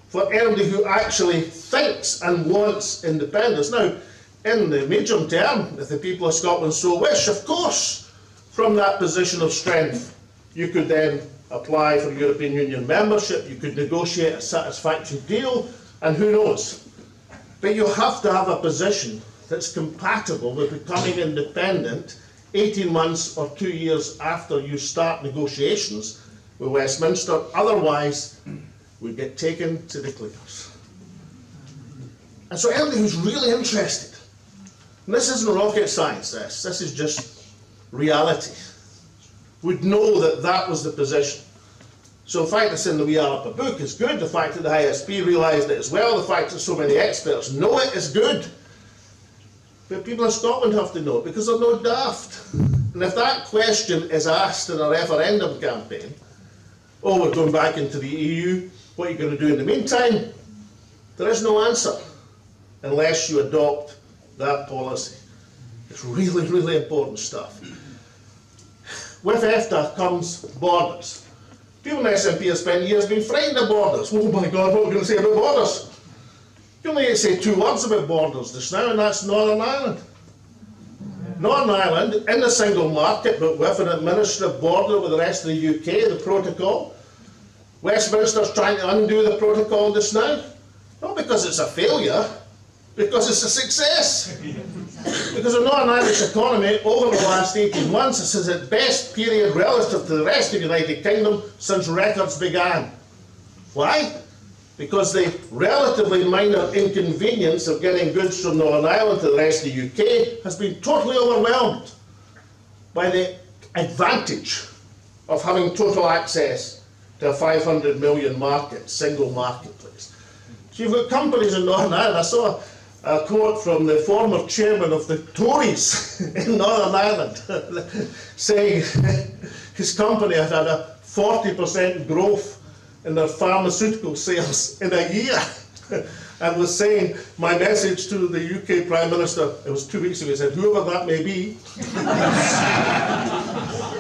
for anybody who actually thinks and wants independence. Now, in the medium term, if the people of Scotland so wish, of course, from that position of strength, you could then apply for European Union membership, you could negotiate a satisfactory deal, and who knows. But you have to have a position that's compatible with becoming independent 18 months or 2 years after you start negotiations with Westminster, otherwise we get taken to the cleaners. And so anybody who's really interested, and this isn't rocket science, this is just reality, would know that that was the position. So the fact it's in the wee Alba book is good, the fact that the ISP realised it as well, the fact that so many experts know it is good. But people in Scotland have to know it because they're no daft. And if that question is asked in a referendum campaign, oh, we're going back into the EU, what are you going to do in the meantime? There is no answer unless you adopt that policy. It's really, really important stuff. With EFTA comes borders. People in SNP have spent years being frightened of borders. Oh my God, what are we going to say about borders? You only need to say 2 words about borders just now, and that's Northern Ireland. Northern Ireland, in the single market, but with an administrative border with the rest of the UK, the protocol. Westminster's trying to undo the protocol just now. Not because it's a failure, because it's a success. Because the Northern Irish economy, over the last 18 months, this is its best period relative to the rest of the United Kingdom since records began. Why? Because the relatively minor inconvenience of getting goods from Northern Ireland to the rest of the UK has been totally overwhelmed by the advantage of having total access to a 500 million market, single marketplace. So you've got companies in Northern Ireland. I saw a quote from the former chairman of the Tories in Northern Ireland saying his company had had a 40% growth in their pharmaceutical sales in a year, and was saying, my message to the UK Prime Minister, it was 2 weeks ago, he said, whoever that may be,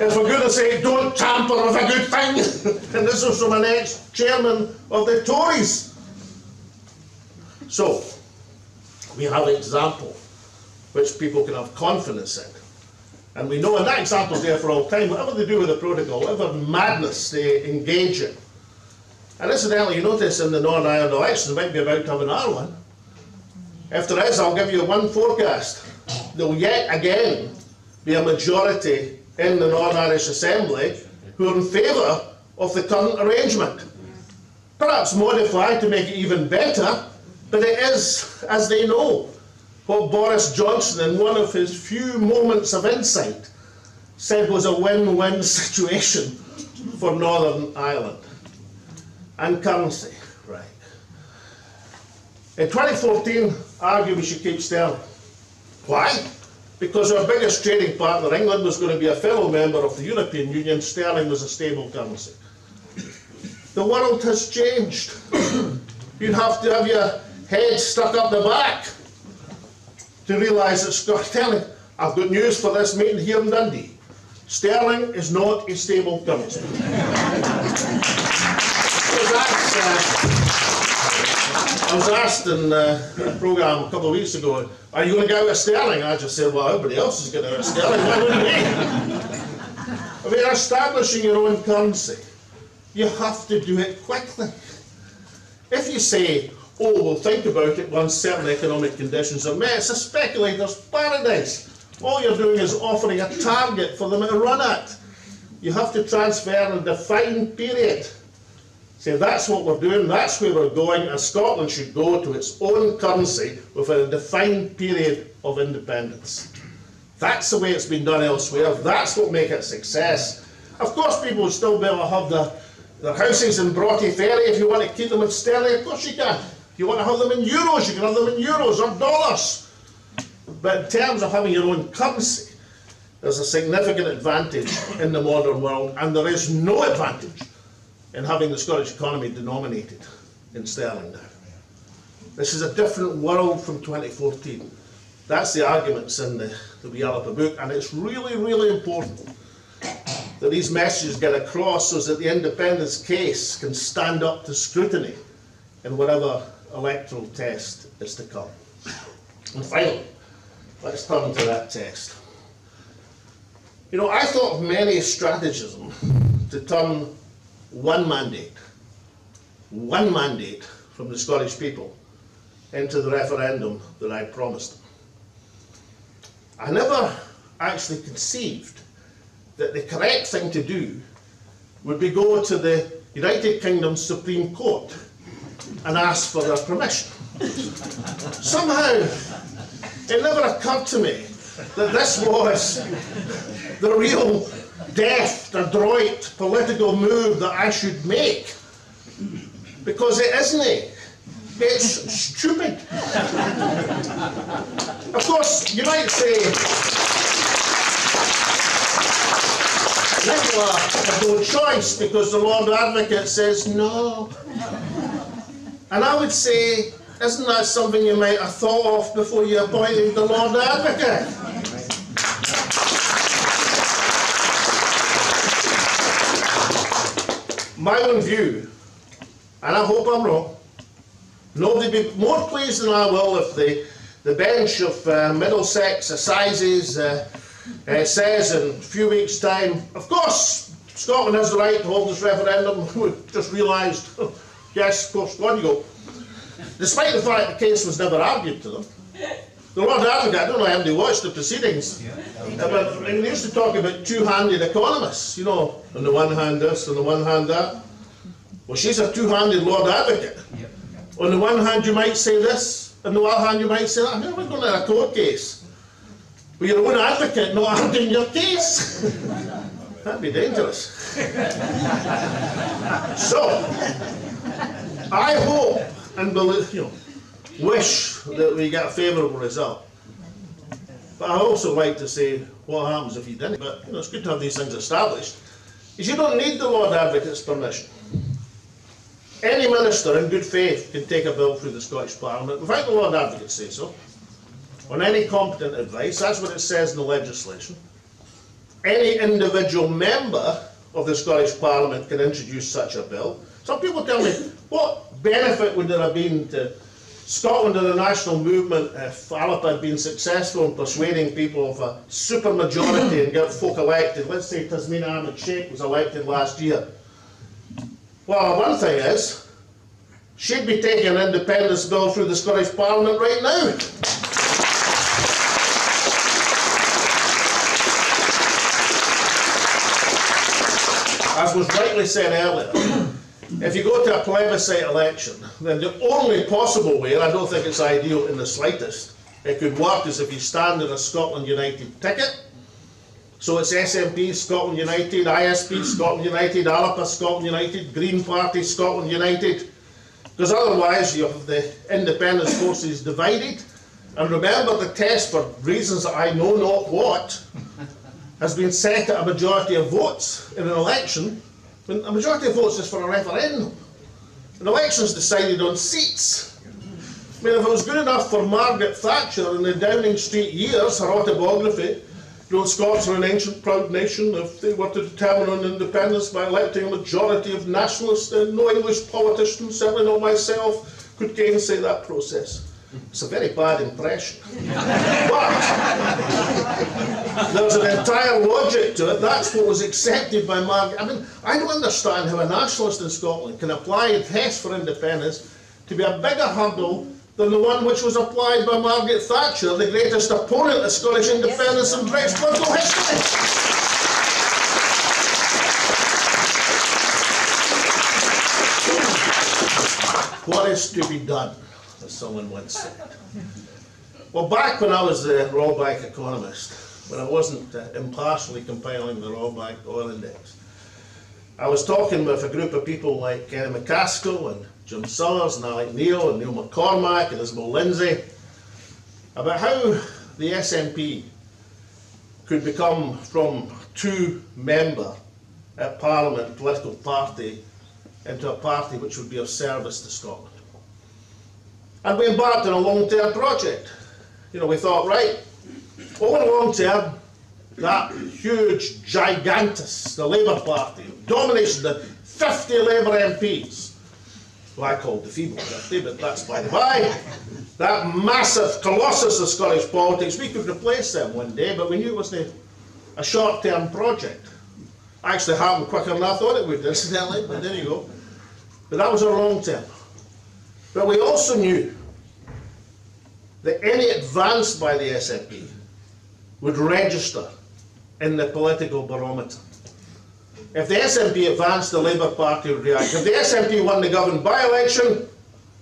is for goodness sake, don't tamper with a good thing. And this was from an ex-chairman of the Tories. So, we have an example which people can have confidence in. And we know, and that example is there for all time, whatever they do with the protocol, whatever madness they engage in. And incidentally, you notice in the Northern Ireland elections, it might be about to have another one. If there is, I'll give you one forecast. There will yet again be a majority in the Northern Irish Assembly who are in favour of the current arrangement. Perhaps modified to make it even better, but it is, as they know, what Boris Johnson, in one of his few moments of insight, said was a win-win situation for Northern Ireland. And currency, right. In 2014, argued we should keep sterling. Why? Because our biggest trading partner, England, was going to be a fellow member of the European Union. Sterling was a stable currency. The world has changed. You'd have to have your head stuck up the back to realise that sterling, I've got news for this meeting here in Dundee. Sterling is not a stable currency. I was asked in a programme a couple of weeks ago, are you going to get out of sterling? I just said, well, everybody else is getting out of sterling, why wouldn't we? I mean, establishing your own currency, you have to do it quickly. If you say, oh, we'll think about it once certain economic conditions are met, it's a speculator's paradise. All you're doing is offering a target for them to run at. You have to transfer in a defined period. Say, that's what we're doing, that's where we're going, and Scotland should go to its own currency within a defined period of independence. That's the way it's been done elsewhere. That's what makes it a success. Of course, people would still be able to have Their houses in Broughty Ferry, if you want to keep them in sterling, of course you can. If you want to have them in euros, you can have them in euros or dollars. But in terms of having your own currency, there's a significant advantage in the modern world, and there is no advantage in having the Scottish economy denominated in sterling now. This is a different world from 2014. That's the arguments in the wee Alba book, and it's really, really important that these messages get across so that the independence case can stand up to scrutiny in whatever electoral test is to come. And finally, let's turn to that test. You know, I thought of many stratagems to turn one mandate from the Scottish people into the referendum that I promised them. I never actually conceived that the correct thing to do would be go to the United Kingdom Supreme Court and ask for their permission. Somehow, it never occurred to me that this was the real deft, adroit political move that I should make. Because it isn't. It's stupid. Of course, you might say, well, I've no choice because the Lord Advocate says no. And I would say, isn't that something you might have thought of before you appointed the Lord Advocate? My own view, and I hope I'm wrong, nobody would be more pleased than I will if the bench of Middlesex Assizes says in a few weeks' time, of course, Scotland has the right to hold this referendum. We've just realised, yes, of course, on you go. Despite the fact the case was never argued to them. The Lord Advocate, I don't know how they watched the proceedings, but they used to talk about two-handed economists, you know, on the one hand this, on the one hand that. Well, she's a two-handed Lord Advocate. On the one hand you might say this, on the other hand you might say that. I mean, we're going to a court case. But you're own advocate not arguing your case. That'd be dangerous. So, I hope and believe, wish that we get a favourable result. But I also like to say, what happens if you didn't? But it's good to have these things established. Is you don't need the Lord Advocate's permission. Any minister in good faith can take a bill through the Scottish Parliament without the Lord Advocate say so. On any competent advice, that's what it says in the legislation. Any individual member of the Scottish Parliament can introduce such a bill. Some people tell me, what benefit would there have been to Scotland and the national movement if Alba had been successful in persuading people of a supermajority and get folk elected? Let's say Tasmina Ahmed Sheikh was elected last year. Well, one thing is, she'd be taking an independence bill through the Scottish Parliament right now. As was rightly said earlier, if you go to a plebiscite election, then the only possible way, and I don't think it's ideal in the slightest, it could work is if you stand in a Scotland United ticket. So it's SNP, Scotland United, ISP, Scotland United, Alba, Scotland United, Green Party, Scotland United. Because otherwise you have the independence forces divided. And remember, the test, for reasons that I know not what, has been set at a majority of votes in an election. When a majority of votes is for a referendum. An election's decided on seats. I mean, if it was good enough for Margaret Thatcher in the Downing Street years, her autobiography, Scots are an ancient proud nation, if they were to determine on independence by electing a majority of nationalists, then no English politician, certainly not myself, could gainsay that process. It's a very bad impression. But there's an entire logic to it. That's what was accepted by Margaret. I mean, I don't understand how a nationalist in Scotland can apply a test for independence to be a bigger hurdle than the one which was applied by Margaret Thatcher, the greatest opponent of Scottish independence in British political history. What is to be done, as someone once said. Well, back when I was the Royal Bank economist, when I wasn't impartially compiling the Royal Bank Oil Index, I was talking with a group of people like Kenny McCaskill and Jim Sullers and Alec Neil and Neil McCormack and Isabel Lindsay about how the SNP could become from two-member at Parliament political party into a party which would be of service to Scotland. And we embarked on a long-term project. You know, we thought, right, over the long term, that huge gigantus, the Labour Party, domination, the 50 Labour MPs, well, I called the feeble 50, but that's by the by, that massive colossus of Scottish politics, we could replace them one day, but we knew it was a short-term project. Actually happened quicker than I thought it would, incidentally, but there you go. But that was our long term. But we also knew that any advance by the SNP would register in the political barometer. If the SNP advanced, the Labour Party would react. If the SNP won the Govan by-election,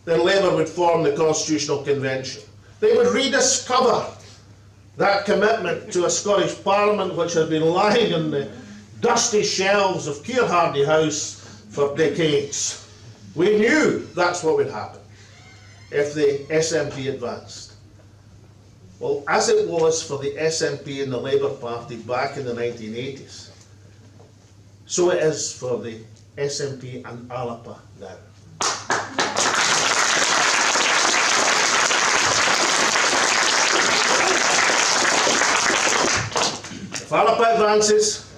then Labour would form the Constitutional Convention. They would rediscover that commitment to a Scottish Parliament which had been lying in the dusty shelves of Keir Hardie House for decades. We knew that's what would happen if the SNP advanced. Well, as it was for the SNP and the Labour Party back in the 1980s, so it is for the SNP and Alba now. If Alba advances,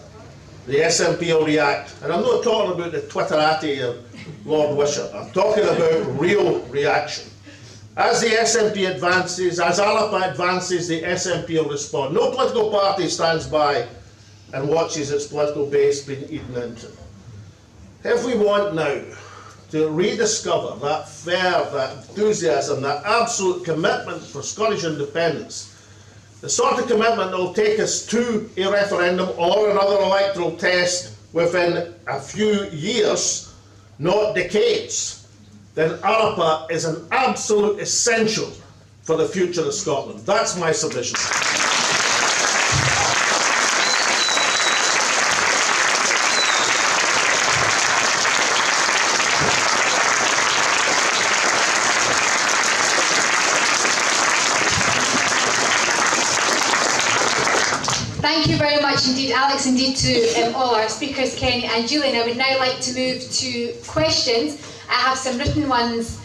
the SNP will react. And I'm not talking about the Twitterati of Lord Wishart, I'm talking about real reaction. As the SNP advances, as Alba advances, the SNP will respond. No political party stands by and watches its political base being eaten into. If we want now to rediscover that fervour, that enthusiasm, that absolute commitment for Scottish independence, the sort of commitment that will take us to a referendum or another electoral test within a few years, not decades, then Alba is an absolute essential for the future of Scotland. That's my submission. Thank you very much indeed, Alex, indeed to all our speakers, Kenny and Julian. I would now like to move to questions. I have some written ones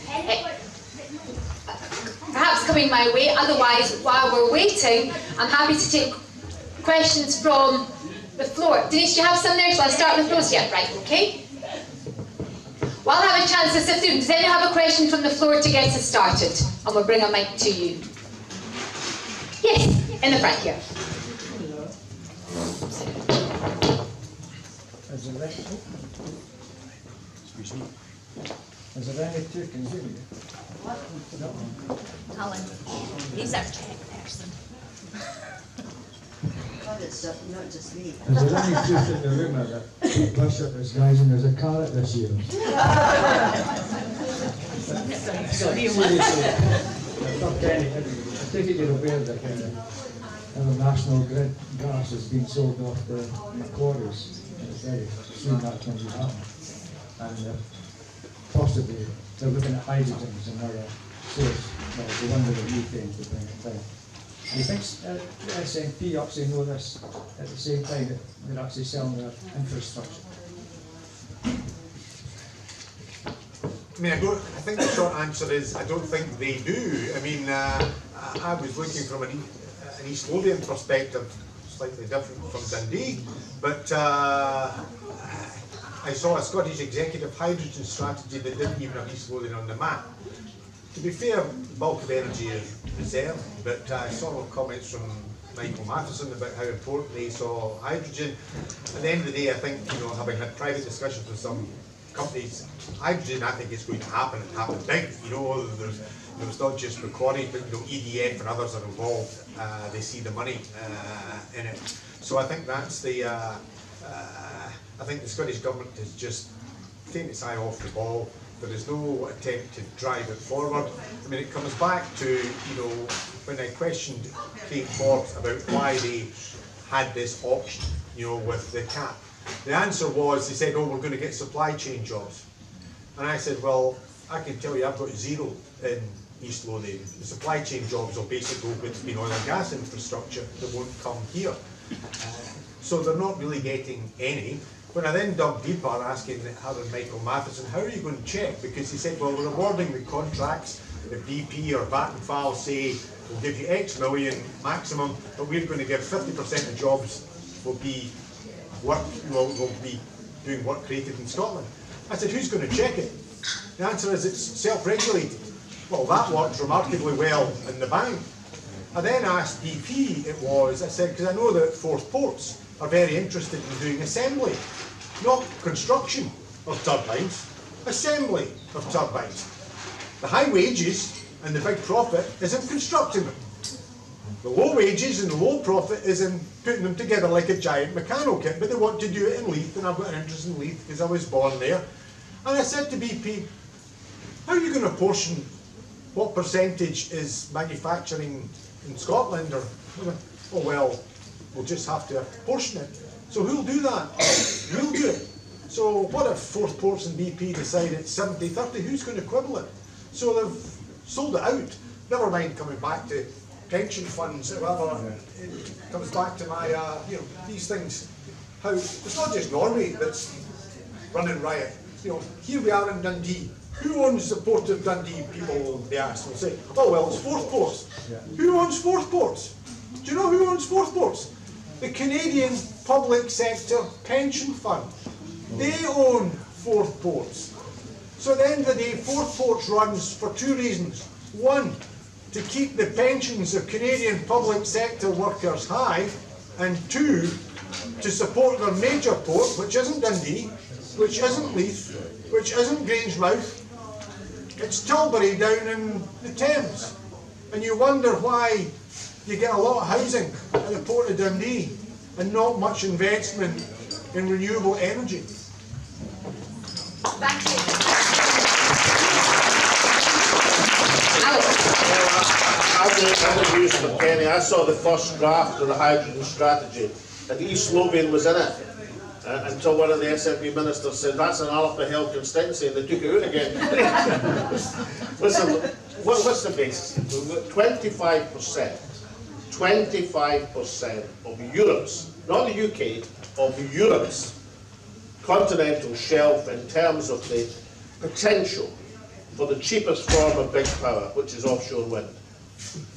perhaps coming my way. Otherwise, while we're waiting, I'm happy to take questions from the floor. Denise, do you have some there? Shall I start with those? Yeah, right, okay. Well, I'll have a chance to sift through. Does anyone have a question from the floor to get us started? And we'll bring a mic to you. Yes, in the front here. Excuse me. Is there any chickens in here? Colin, he's our tech person. God, it's not just me. Is there any chick in the room that worship this guys and there's a carrot this year? Seriously, not Kenny, I take it you're aware that the National Grid gas is being sold off the quarries. Very soon that's going to happen. And possibly they're looking at hydrogen as another source, well, the one with the methane to bring it down. Do you think the SNP actually know this at the same time that they're actually selling their infrastructure? I mean, I think the short answer is I don't think they do. I mean, I was looking from an East Lothian perspective, slightly different from Dundee, but I saw a Scottish executive hydrogen strategy that didn't even have East Lothian on the map. To be fair, the bulk of energy is reserved, but I saw comments from Michael Matheson about how important they saw hydrogen. At the end of the day, I think, you know, having had private discussions with some companies, hydrogen, I think, is going to happen and happen big. You know, it's not just for quarries, but, you know, EDF and others are involved. They see the money in it. So I think that's the. I think the Scottish Government is just taking its eye off the ball. There is no attempt to drive it forward. I mean, it comes back to, you know, when I questioned Craig Forbes about why they had this option, you know, with the cap. The answer was, they said, oh, we're going to get supply chain jobs. And I said, well, I can tell you I've got 0 in East Lothian. The supply chain jobs will basically go between oil and gas infrastructure that won't come here. So they're not really getting any. When I then dug deeper, asking Harold Michael Matheson, how are you going to check? Because he said, well, we're awarding the contracts, the BP or Vattenfall say, we'll give you X million maximum, but we're going to give 50% of jobs will be doing work created in Scotland. I said, who's going to check it? The answer is it's self-regulated. Well, that works remarkably well in the bank. I then asked BP, I said, because I know that Forth Ports are very interested in doing assembly, not construction of turbines, assembly of turbines. The high wages and the big profit is in constructing them. The low wages and the low profit is in putting them together like a giant mechano kit, but they want to do it in Leith, and I've got an interest in Leith because I was born there. And I said to BP, how are you going to portion what percentage is manufacturing in Scotland? Or, oh well, we'll just have to portion it. So who'll do that? We'll do it. So what if Forth Ports and BP decide it's 70-30? Who's going to quibble it? So they've sold it out. Never mind coming back to pension funds, whatever. It comes back to my, these things. How it's not just Norway that's running riot. Here we are in Dundee. Who owns the Port of Dundee? People will be asked. Will say, oh well, it's Forth Ports. Yeah. Who owns Forth Ports? Do you know who owns Forth Ports? The Canadian Public Sector Pension Fund. They own Forth Ports. So at the end of the day, Forth Ports runs for 2 reasons. One, to keep the pensions of Canadian public sector workers high, and 2, to support their major port, which isn't Dundee, which isn't Leith, which isn't Grangemouth, it's Tilbury down in the Thames. And you wonder why you get a lot of housing at the Port of Dundee and not much investment in renewable energy. Thank you. I'm a user of Kenny. I saw the first draft of the hydrogen strategy, and East Lothian was in it. Until one of the SNP ministers said, that's an Alba Hill constituency, and they took it out again. Listen, what's the basis? 25% of Europe's, not the UK, of Europe's continental shelf in terms of the potential for the cheapest form of big power, which is offshore wind.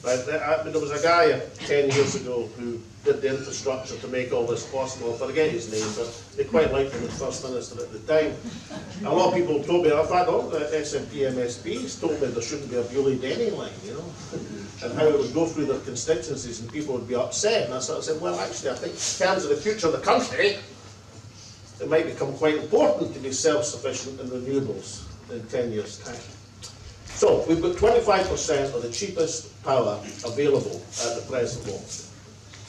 Right? There was a guy 10 years ago who did the infrastructure to make all this possible. I forget his name, but they quite liked him as First Minister at the time. A lot of people told me, in fact, all the SNP MSPs told me there shouldn't be a Bewley-Denny line, and how it would go through their constituencies and people would be upset. And I sort of said, well, actually, I think in terms of the future of the country, it might become quite important to be self-sufficient in renewables in 10 years' time. So, we've got 25% of the cheapest power available at the present moment.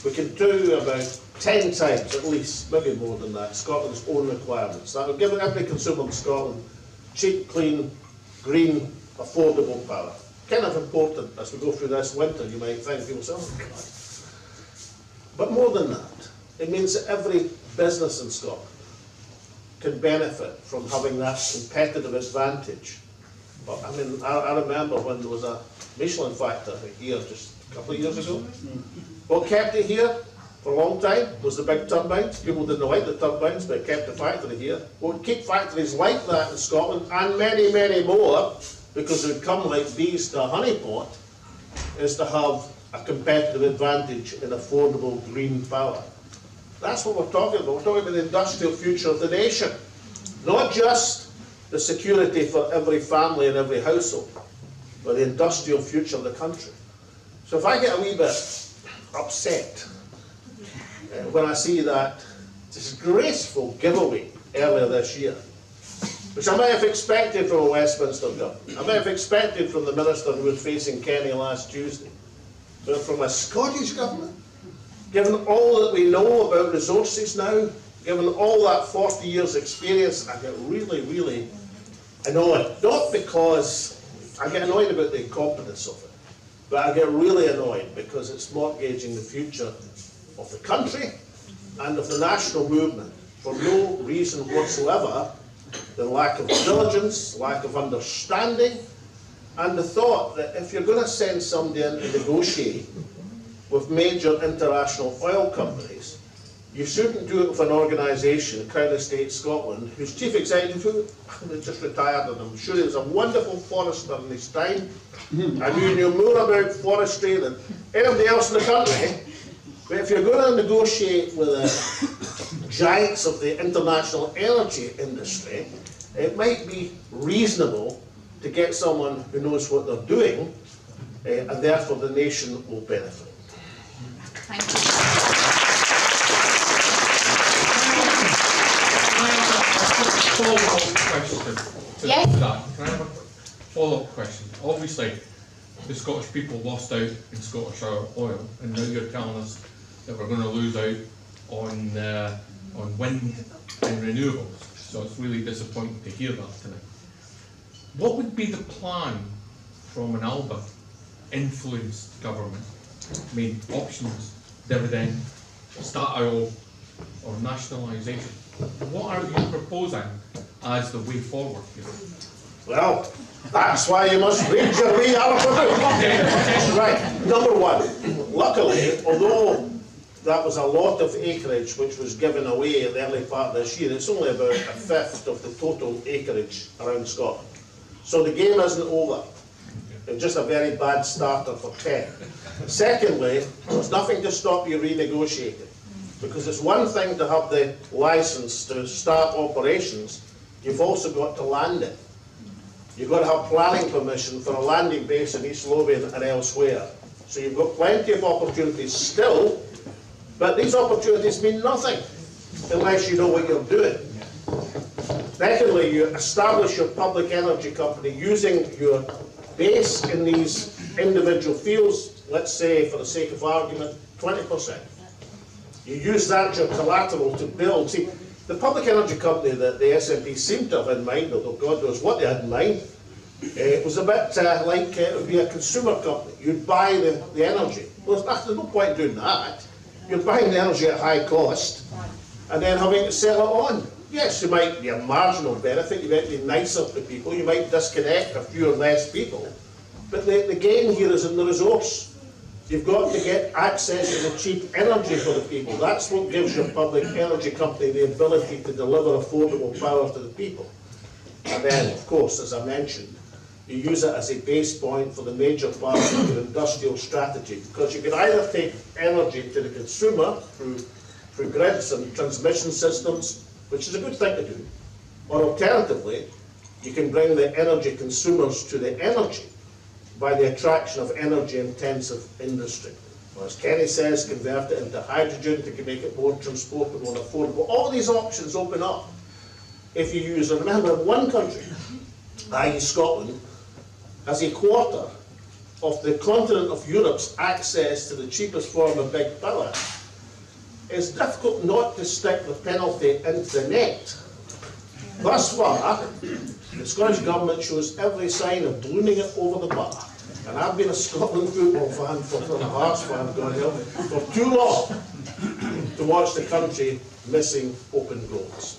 We can do about 10 times, at least, maybe more than that, Scotland's own requirements. That would give every consumer in Scotland cheap, clean, green, affordable power. Kind of important as we go through this winter, you might think, people say, oh God. But more than that, it means that every business in Scotland can benefit from having that competitive advantage. But I mean, I remember when there was a Michelin factory here just a couple of years ago. What kept it here for a long time was the big turbines. People didn't like the turbines, but it kept the factory here. What would keep factories like that in Scotland, and many, many more, because they would come like bees to a honeypot, is to have a competitive advantage in affordable green power. That's what we're talking about. We're talking about the industrial future of the nation. Not just the security for every family and every household, but the industrial future of the country. So if I get a wee bit upset when I see that disgraceful giveaway earlier this year, which I might have expected from a Westminster government, I might have expected from the minister who was facing Kenny last Tuesday, but from a Scottish government, given all that we know about resources now, given all that 40 years experience, I get really, really annoyed. Not because I get annoyed about the incompetence of it, but I get really annoyed because it's mortgaging the future of the country and of the national movement for no reason whatsoever than lack of diligence, lack of understanding, and the thought that if you're going to send somebody in to negotiate with major international oil companies, you shouldn't do it with an organisation, Crown Estate Scotland, whose chief executive, who just retired, and I'm sure he was a wonderful forester in his time, and who knew more about forestry than anybody else in the country. But if you're going to negotiate with the giants of the international energy industry, it might be reasonable to get someone who knows what they're doing, and therefore the nation will benefit. Thank you. Follow-up question to Yes. that. Can I have a follow-up question? Obviously, the Scottish people lost out in Scottish oil, and now you're telling us that we're going to lose out on wind and renewables. So it's really disappointing to hear that tonight. What would be the plan from an Alba influenced government? I mean, options, dividend, Statoil, or nationalisation. What are you proposing as the way forward here? Well, that's why you must read your wee Alba book. Right, number one, luckily, although that was a lot of acreage which was given away in the early part of this year, it's only about a fifth of the total acreage around Scotland. So the game isn't over. It's just a very bad starter for 10. Secondly, there's nothing to stop you renegotiating. Because it's one thing to have the licence to start operations, you've also got to land it. You've got to have planning permission for a landing base in East Lothian and elsewhere. So you've got plenty of opportunities still, but these opportunities mean nothing unless you know what you're doing. Secondly, you establish your public energy company using your base in these individual fields, let's say for the sake of argument, 20%. You use that as your collateral to build. See, the public energy company that the SNP seemed to have in mind, although God knows what they had in mind, it was a bit like it would be a consumer company. You'd buy the energy. Well, there's no point in doing that. You're buying the energy at high cost and then having to sell it on. Yes, you might be a marginal benefit, you might be nicer to people, you might disconnect a few or less people, but the gain here is in the resource. You've got to get access to the cheap energy for the people. That's what gives your public energy company the ability to deliver affordable power to the people. And then, of course, as I mentioned, you use it as a base point for the major part of your industrial strategy, because you can either take energy to the consumer through grids and transmission systems, which is a good thing to do, or alternatively, you can bring the energy consumers to the energy by the attraction of energy-intensive industry. Well, as Kenny says, convert it into hydrogen to make it more transportable and affordable. All these options open up if you use, and remember, one country, i.e. Scotland, has a quarter of the continent of Europe's access to the cheapest form of big power. It's difficult not to stick the penalty into the net. Thus far, the Scottish Government shows every sign of ballooning it over the bar. And I've been a Scotland football fan, and a Hearts fan, God help me, for too long to watch the country missing open goals.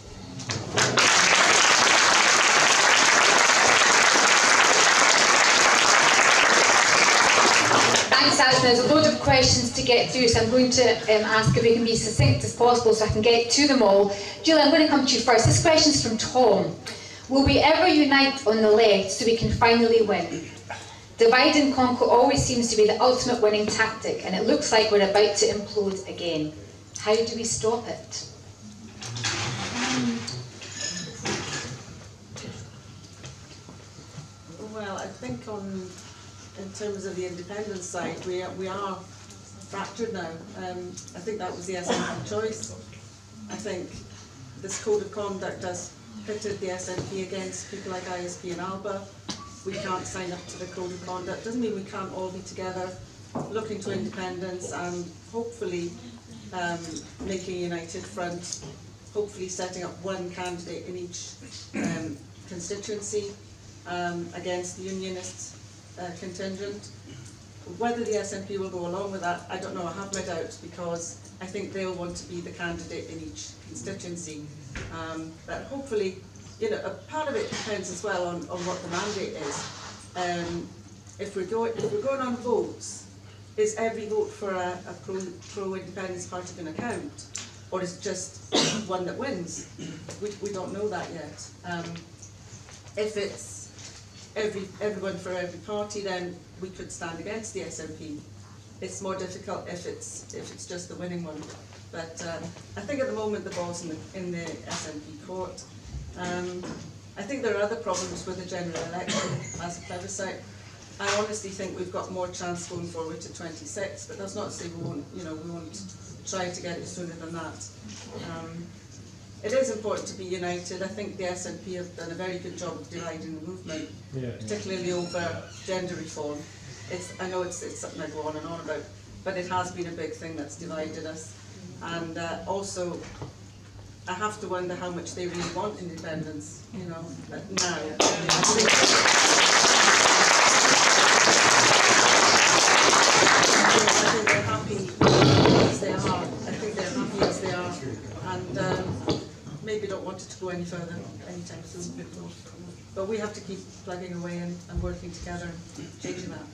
Thanks, Alex. There's a load of questions to get through, so I'm going to ask if we can be succinct as possible so I can get to them all. Julie, I'm going to come to you first. This question's from Tom. Will we ever unite on the left so we can finally win? Divide and conquer always seems to be the ultimate winning tactic, and it looks like we're about to implode again. How do we stop it? Well, I think in terms of the independent side, we are fractured now. I think that was the SNP choice. I think this code of conduct has pitted the SNP against people like ISP and Alba. We can't sign up to the code of conduct. Doesn't mean we can't all be together, looking to independence and hopefully making a united front, hopefully setting up one candidate in each constituency against the unionist contingent. whether the SNP will go along with that, I don't know, I have my doubts, because I think they'll want to be the candidate in each constituency. But hopefully, you know, a part of it depends as well on what the mandate is. If we're going on votes, is every vote for a pro-independence party going to count? Or is it just one that wins? We don't know that yet. If it's everyone for every party, then we could stand against the SNP. It's more difficult if it's just the winning one. But I think at the moment the ball's in the SNP court. I think there are other problems with the general election as a plebiscite. I honestly think we've got more chance going forward to 26, but that's not to say we won't try to get it sooner than that. It is important to be united. I think the SNP have done a very good job of dividing the movement, particularly over gender reform. I know it's something I go on and on about, but it has been a big thing that's divided us. And also, I have to wonder how much they really want independence, you know, now. I think they're happy as they are. I think they're happy as they are, and maybe don't want it to go any further anytime soon. But we have to keep plugging away and working together and changing that.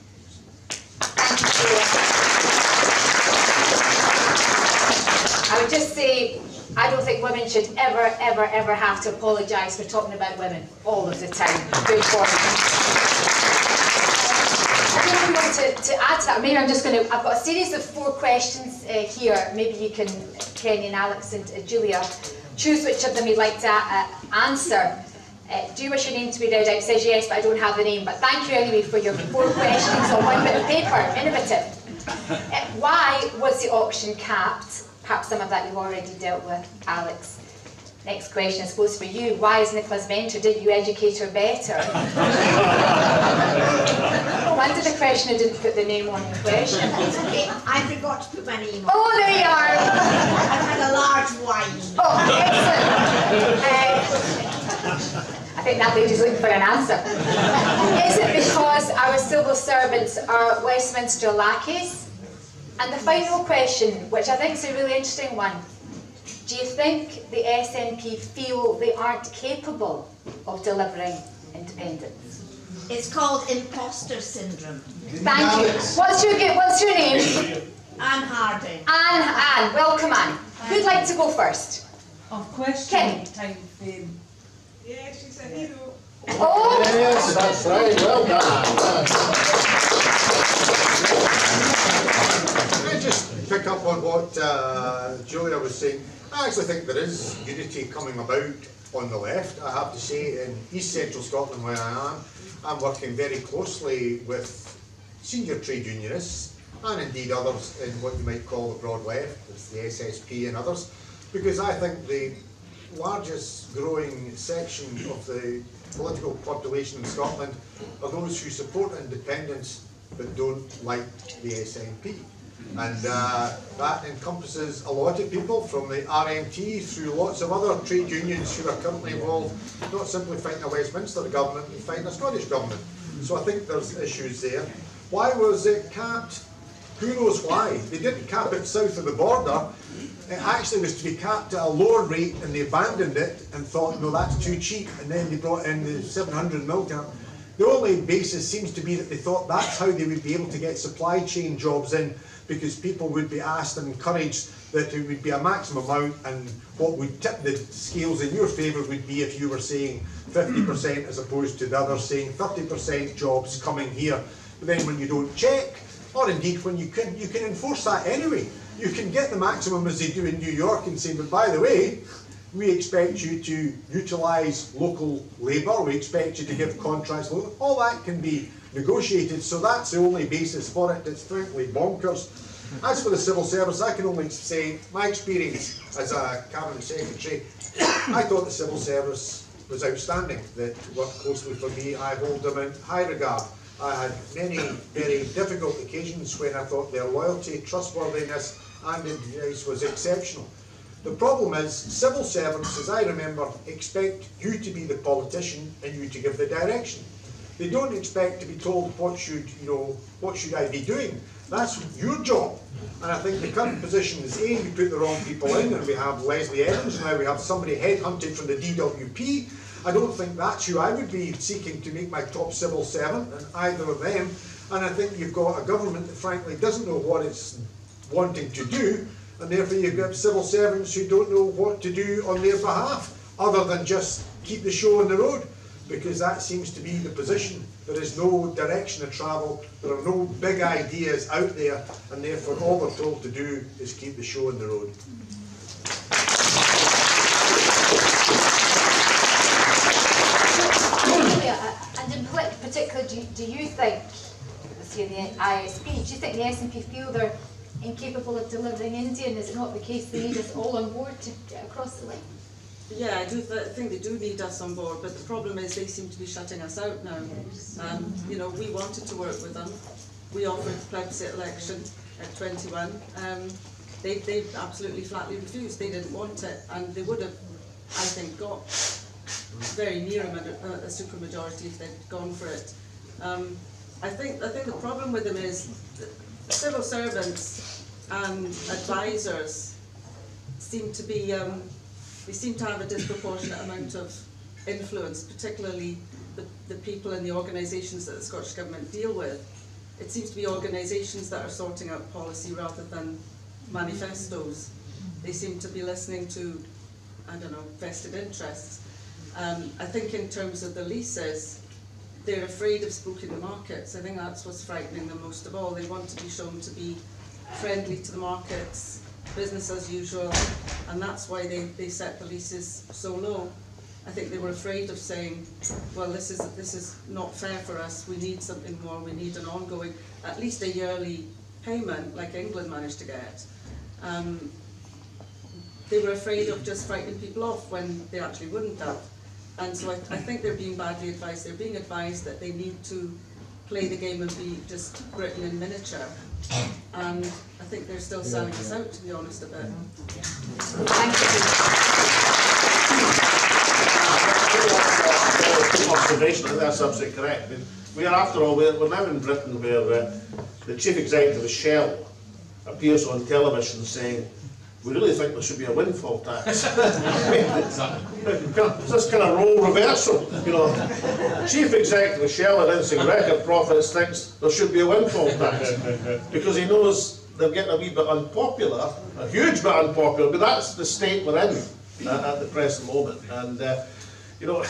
I would just say, I don't think women should ever have to apologise for talking about women all of the time. Good for I don't know if you want to add to that. Maybe I'm just going to, I've got a series of 4 questions here. Maybe you can, Kenny and Alex and Julia, choose which of them you'd like to answer. Do you wish your name to be read out? It says yes, but I don't have the name. But thank you anyway for your 4 questions on one bit of paper. Innovative. Why was the auction capped? Perhaps some of that you've already dealt with, Alex. Next question, I suppose, for you. Why is Nicholas Venter? Did you educate her better? No wonder the questioner didn't put the name on the question. It's okay, I forgot to put my name on. Oh, there you are. I've had a large wine. Oh, excellent. I think that lady's looking for an answer. Is it because our civil servants are Westminster lackeys? And the final question, which I think is a really interesting one. Do you think the SNP feel they aren't capable of delivering independence? It's called imposter syndrome. Thank you. What's your name? Anne Harding. Anne. Welcome, Anne. Who'd like to go first? Of question time fame. Yeah, she's a hero. Oh! Yes, that's right. Well done. Can I just pick up on what Julia was saying? I actually think there is unity coming about on the left. I have to say, in East Central Scotland where I am, I'm working very closely with senior trade unionists and indeed others in what you might call the broad left, it's the SSP and others, because I think the largest growing section of the political population in Scotland are those who support independence but don't like the SNP. And that encompasses a lot of people from the RMT through lots of other trade unions who are currently involved, not simply fighting a Westminster government, but fighting a Scottish government. So I think there's issues there. Why was it capped? Who knows why? They didn't cap it south of the border. It actually was to be capped at a lower rate, and they abandoned it and thought, no, that's too cheap, and then they brought in the 700 mil cap. The only basis seems to be that they thought that's how they would be able to get supply chain jobs in, because people would be asked and encouraged that it would be a maximum amount, and what would tip the scales in your favour would be if you were saying 50% as opposed to the others saying 30% jobs coming here. But then when you don't check, or indeed when you can enforce that anyway. You can get the maximum as they do in New York and say, but by the way, we expect you to utilise local labour, we expect you to give contracts, all that can be negotiated, so that's the only basis for it. It's frankly bonkers. As for the civil service, I can only say my experience as a cabinet secretary, I thought the civil service was outstanding, that worked closely for me. I hold them in high regard. I had many very difficult occasions when I thought their loyalty, trustworthiness and advice was exceptional. The problem is, civil servants, as I remember, expect you to be the politician and you to give the direction. They don't expect to be told what should I be doing. That's your job. And I think the current position is A, we put the wrong people in, and we have Leslie Evans, now we have somebody headhunted from the DWP. I don't think that's who I would be seeking to make my top civil servant, and either of them. And I think you've got a government that frankly doesn't know what it's wanting to do, and therefore you've got civil servants who don't know what to do on their behalf, other than just keep the show on the road, because that seems to be the position. There is no direction of travel, there are no big ideas out there, and therefore all we're told to do is keep the show on the road. And in particular, do you think, say the ISP, do you think the SNP feel they're incapable of delivering Indian? Is it not the case they need us all on board to get across the line? Yeah, I do think they do need us on board, but the problem is they seem to be shutting us out now. You know, we wanted to work with them. We offered the plebiscite election at 21. They absolutely flatly refused. They didn't want it, and they would have, I think, got very near a supermajority if they'd gone for it. I think the problem with them is that civil servants and advisors seem to be they seem to have a disproportionate amount of influence, particularly the people in the organisations that the Scottish Government deal with. It seems to be organisations that are sorting out policy rather than manifestos. They seem to be listening to, I don't know, vested interests. I think in terms of the leases, they're afraid of spooking the markets. I think that's what's frightening them most of all. They want to be shown to be friendly to the markets, business as usual, and that's why they set the leases so low. I think they were afraid of saying, well, this is not fair for us, we need something more, we need an ongoing, at least a yearly payment, like England managed to get. They were afraid of just frightening people off when they actually wouldn't have. And so I think they're being badly advised. They're being advised that they need to play the game and be just Britain in miniature. And I think they're still selling us out, to be honest, a bit. Observation, I think that's absolutely correct. I mean, we are, after all, we're now in Britain where the chief executive of Shell appears on television saying, we really think there should be a windfall tax. This kind of role reversal, you know. Chief executive of Shell announcing record profits thinks there should be a windfall tax because he knows they're getting a wee bit unpopular, a huge bit unpopular, but that's the state we're in at the present moment. And you know,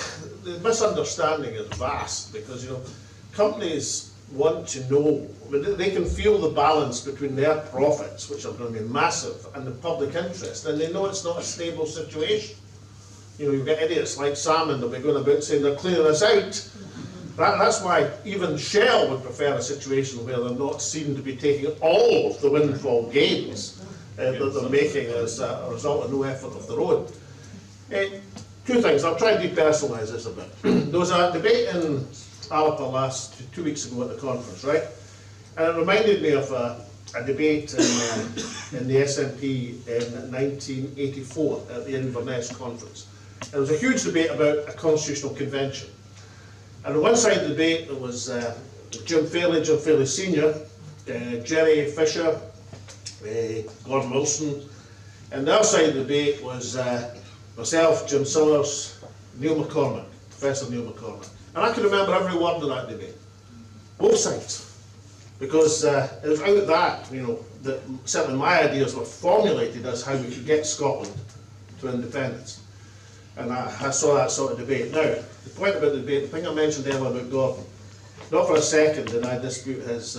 the misunderstanding is vast because, you know, companies want to know, I mean, they can feel the balance between their profits, which are going to be massive, and the public interest, and they know it's not a stable situation. You know, you've got idiots like Salmond that are going about saying they're clearing us out. That's why even Shell would prefer a situation where they're not seen to be taking all of the windfall gains that they're making as a result of no effort of their own. Two things, I'll try and depersonalise this a bit. There was a debate in Alba 2 weeks ago at the conference, right? And it reminded me of a debate in the SNP in 1984 at the Inverness conference. It was a huge debate about a constitutional convention. And on one side of the debate there was Jim Fairley Senior, Jerry Fisher, Gordon Wilson, and the other side of the debate was myself, Jim Summers, Neil McCormick, Professor Neil McCormick. And I can remember every word of that debate, both sides, because it was out of that, you know, that certainly my ideas were formulated as how we could get Scotland to independence. And I saw that sort of debate. Now, the point about the debate, the thing I mentioned earlier about Gordon, not for a second did I dispute his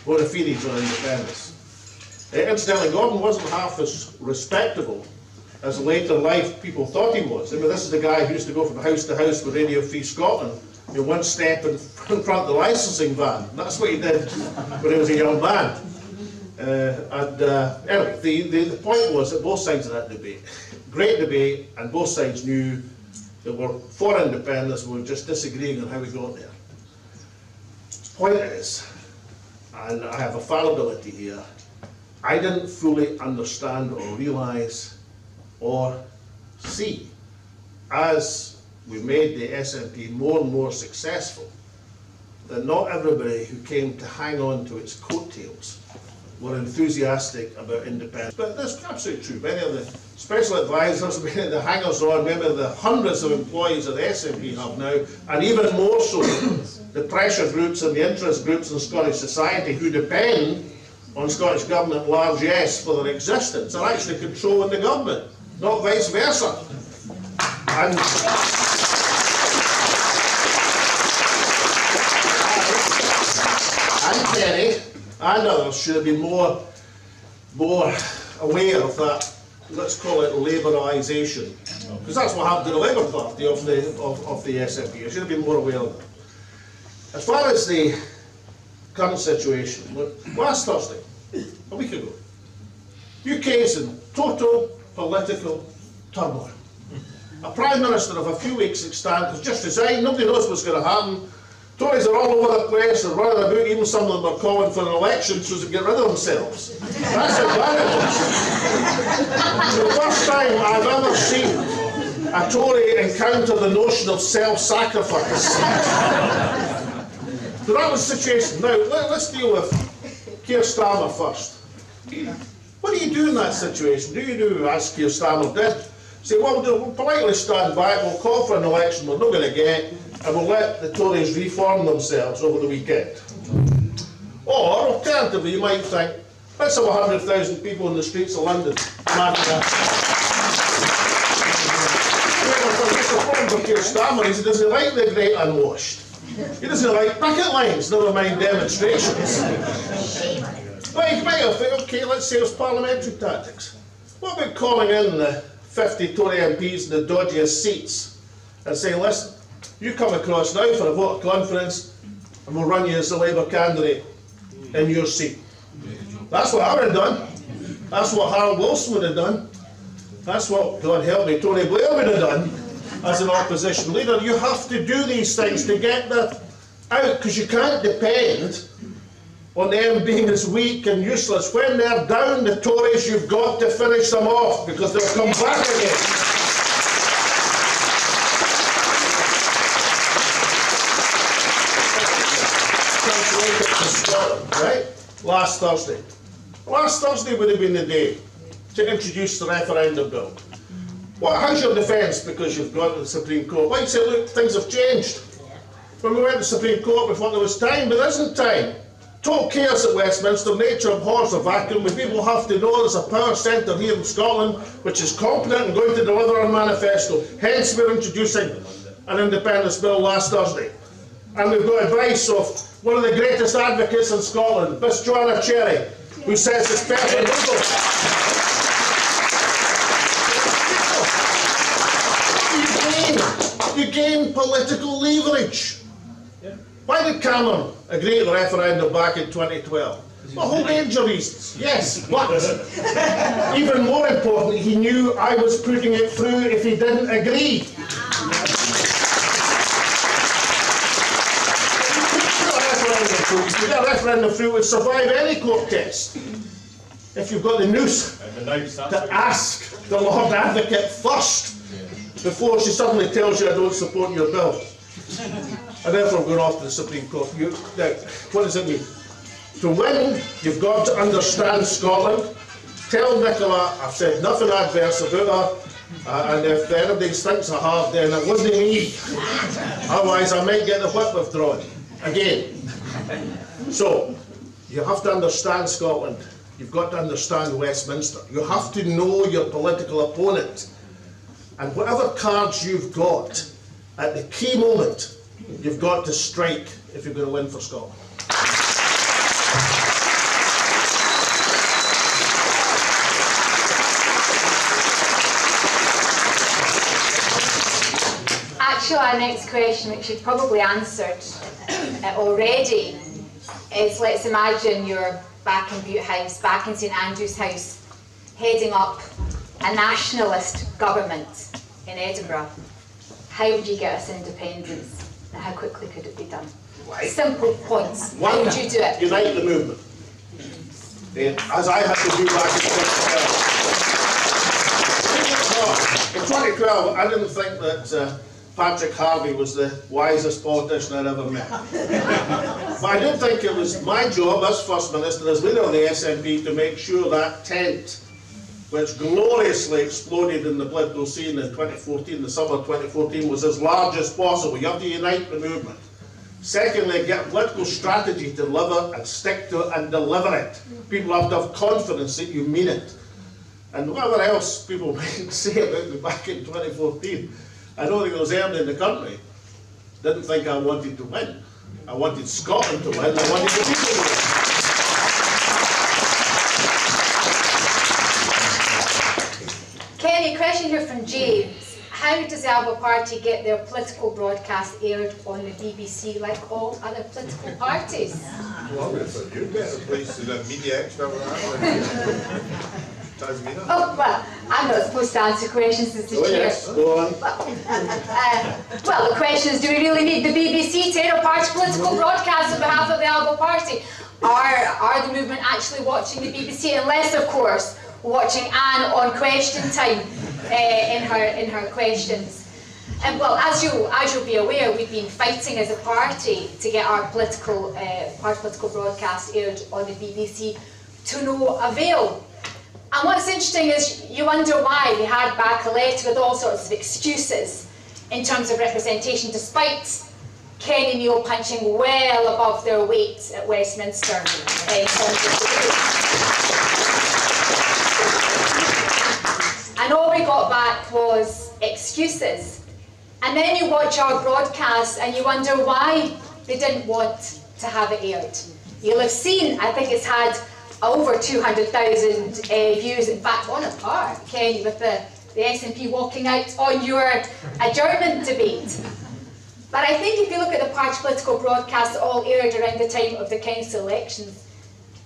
bona fides on independence. Incidentally, Gordon wasn't half as respectable as later life people thought he was. I mean, this is the guy who used to go from house to house with Radio Free Scotland, you know, one step in front of the licensing van. That's what he did when he was a young man. Anyway, the point was that both sides of that debate, great debate, and both sides knew that we're for independence, we were just disagreeing on how we got there. The point is, and I have a fallibility here, I didn't fully understand or realise or see, as we made the SNP more and more successful, that not everybody who came to hang on to its coattails were enthusiastic about independence. But that's absolutely true. Many of the special advisors, many of the hangers-on, many of the hundreds of employees that the SNP have now, and even more so, the pressure groups and the interest groups in Scottish society who depend on Scottish Government largesse for their existence, are actually controlling the government, not vice versa. And Kenny and others should have been more aware of that, let's call it labourisation, because that's what happened to the Labour Party of the SNP. I should have been more aware of that. As far as the current situation, look, last Thursday, a week ago, UK is in total political turmoil. A Prime Minister of a few weeks extant has just resigned, nobody knows what's going to happen. Tories are all over the place, they're running about, even some of them are calling for an election so they can get rid of themselves. That's how bad it is. The first time I've ever seen a Tory encounter the notion of self-sacrifice. So that was the situation. Now, let's deal with Keir Starmer first. What do you do in that situation? Do you do, as Keir Starmer did, say, well, we'll politely stand back, we'll call for an election we're not going to get, and we'll let the Tories reform themselves over the weekend? Or, alternatively, you might think, let's have 100,000 people in the streets of London. The problem with Keir Starmer is he doesn't like the great unwashed. He doesn't like picket lines, never mind demonstrations. Well, you might have thought, okay, let's say it's parliamentary tactics. What about calling in the 50 Tory MPs in the dodgiest seats and saying, listen, you come across now for a vote of confidence and we'll run you as the Labour candidate in your seat. That's what I would have done. That's what Harold Wilson would have done. That's what, God help me, Tony Blair would have done as an opposition leader. You have to do these things to get that out, because you can't depend on them being as weak and useless. When they're down, the Tories, you've got to finish them off, because they'll come back again. Right? Last Thursday. Last Thursday would have been the day to introduce the referendum bill. Well, how's your defence because you've gone to the Supreme Court? Well, you say, look, things have changed. When we went to the Supreme Court, we thought there was time, but there isn't time. Total chaos at Westminster, nature abhors a vacuum. We people have to know there's a power centre here in Scotland which is competent and going to deliver a manifesto. Hence, we're introducing an independence bill last Thursday. And we've got advice of one of the greatest advocates in Scotland, Miss Joanna Cherry, who says it's perfectly legal. You gain political leverage. Why did Cameron agree to the referendum back in 2012? A whole range of reasons, yes, but even more importantly, he knew I was putting it through if he didn't agree. If you get a referendum through, it would survive any court test. If you've got the nous to ask the Lord Advocate first, before she suddenly tells you I don't support your bill. And therefore I'm going off to the Supreme Court. Now, what does it mean? To win, you've got to understand Scotland. Tell Nicola I've said nothing adverse about her, and if anybody thinks I have, then it wasn't me. Otherwise I might get the whip withdrawn again. So, you have to understand Scotland. You've got to understand Westminster. You have to know your political opponent. And whatever cards you've got, at the key moment, you've got to strike if you're going to win for Scotland. Actually, our next question, which you've probably answered already, is let's imagine you're back in Butte House, back in St Andrew's House, heading up a nationalist government in Edinburgh. How would you get us independence, and how quickly could it be done? Simple points. How would you do it? Unite the movement. As I had to do back in 2012. In 2012, I didn't think that Patrick Harvey was the wisest politician I'd ever met. But I don't think it was my job as First Minister, as leader of the SNP, to make sure that tent, which gloriously exploded in the political scene in 2014, the summer of 2014, was as large as possible. You have to unite the movement. Secondly, get a political strategy to deliver and stick to it and deliver it. People have to have confidence that you mean it. And whatever else people might say about me back in 2014, I don't think there was anyone in the country didn't think I wanted to win. I wanted Scotland to win, I wanted the people to win. Kenny, question here from James. How does the Alba Party get their political broadcast aired on the BBC like all other political parties? Well, you better place to the media extra Oh, well, I'm not supposed to answer questions as the chair. Yes, go on. Well, the question is, do we really need the BBC to air a party political broadcast on behalf of the Alba Party? Are the movement actually watching the BBC? Unless, of course, watching Anne on Question Time in her questions. And well, as you'll be aware, we've been fighting as a party to get our political broadcast aired on the BBC to no avail. And what's interesting is you wonder why they had back a letter with all sorts of excuses in terms of representation, despite Kenny Neal punching well above their weight at Westminster in terms of and all we got back was excuses. And then you watch our broadcast and you wonder why they didn't want to have it aired. You'll have seen, I think it's had over 200,000 views, in fact on a par, Kenny, with the SNP walking out on your adjournment debate. But I think if you look at the party political broadcasts all aired around the time of the council elections,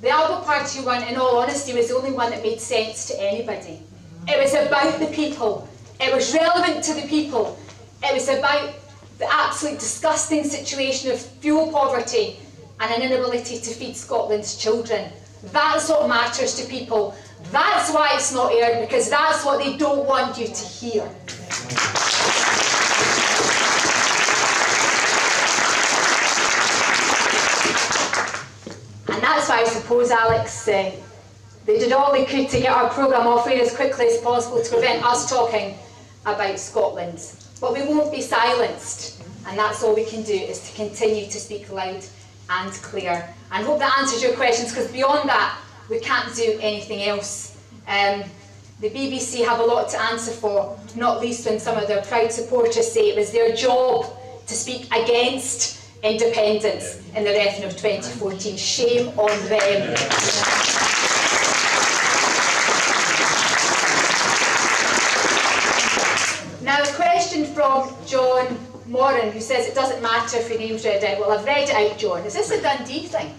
the Alba Party one, in all honesty, was the only one that made sense to anybody. It was about the people. It was relevant to the people. It was about the absolute disgusting situation of fuel poverty and an inability to feed Scotland's children. That's what matters to people. That's why it's not aired, because that's what they don't want you to hear. And that's why I suppose, Alex, they did all they could to get our programme off air as quickly as possible to prevent us talking about Scotland. But we won't be silenced, and that's all we can do, is to continue to speak loud and clear. And hope that answers your questions, because beyond that, we can't do anything else. The BBC have a lot to answer for, not least when some of their proud supporters say it was their job to speak against independence in the referendum of 2014. Shame on them. Now a question from John Moran, who says it doesn't matter if your name's read out. Well, I've read it out, John. Is this a Dundee thing?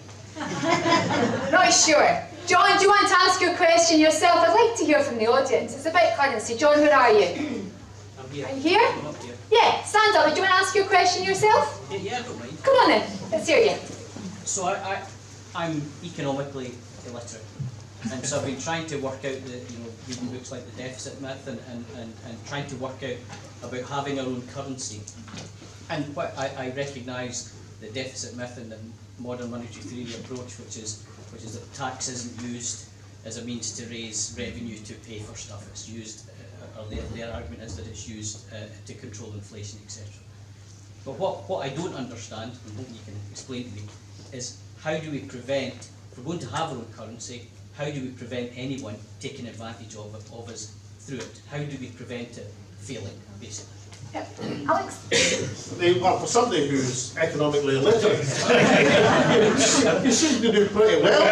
Not sure. John, do you want to ask your question yourself? I'd like to hear from the audience. It's about currency. John, where are you? I'm here. Are you here? I'm up here. Yeah, stand up. Do you want to ask your question yourself? Yeah, I don't mind. Come on then. Let's hear you. So I'm economically illiterate. And so I've been trying to work out reading books like The Deficit Myth and trying to work out about having our own currency. And what I recognise the deficit myth and the modern monetary theory approach, which is that tax isn't used as a means to raise revenue to pay for stuff. It's used, or their argument is that it's used to control inflation, etc. But what I don't understand, and hope you can explain to me, is how do we prevent, if we're going to have our own currency, how do we prevent anyone taking advantage of us through it? How do we prevent it failing, basically? Yep. Alex? Well, for somebody who's economically illiterate, you seem to do pretty well.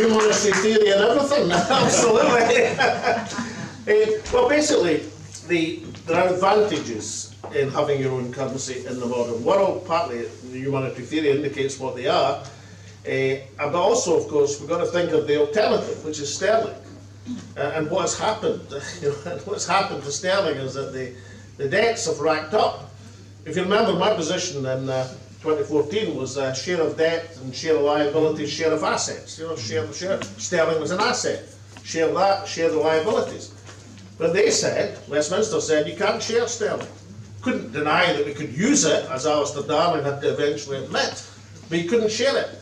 New monetary theory and everything, absolutely. Well, basically, there are advantages in having your own currency in the modern world. Partly, the new monetary theory indicates what they are. But also, of course, we've got to think of the alternative, which is sterling. And what's happened, what's happened to sterling is that the debts have racked up. If you remember, my position in 2014 was share of debt and share of liabilities, share of assets. Share sterling was an asset, share that, share the liabilities. But they said, Westminster said, you can't share sterling. Couldn't deny that we could use it, as Alistair Darling had to eventually admit, but you couldn't share it.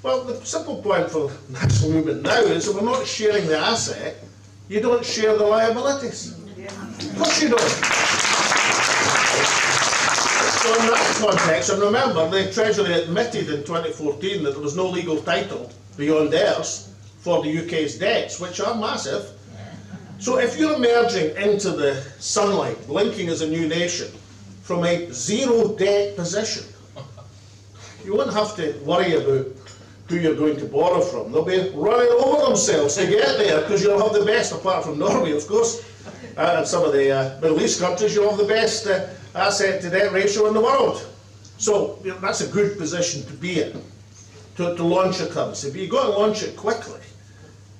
Well, the simple point for the national movement now is that we're not sharing the asset, you don't share the liabilities. Of course you don't. So in that context, and remember, the Treasury admitted in 2014 that there was no legal title beyond theirs for the UK's debts, which are massive. So if you're emerging into the sunlight, blinking as a new nation, from a zero debt position, you won't have to worry about who you're going to borrow from. They'll be running over themselves to get there, because you'll have the best, apart from Norway, of course, and some of the Middle East countries, you'll have the best asset to debt ratio in the world. So that's a good position to be in, to launch a currency. But you've got to launch it quickly.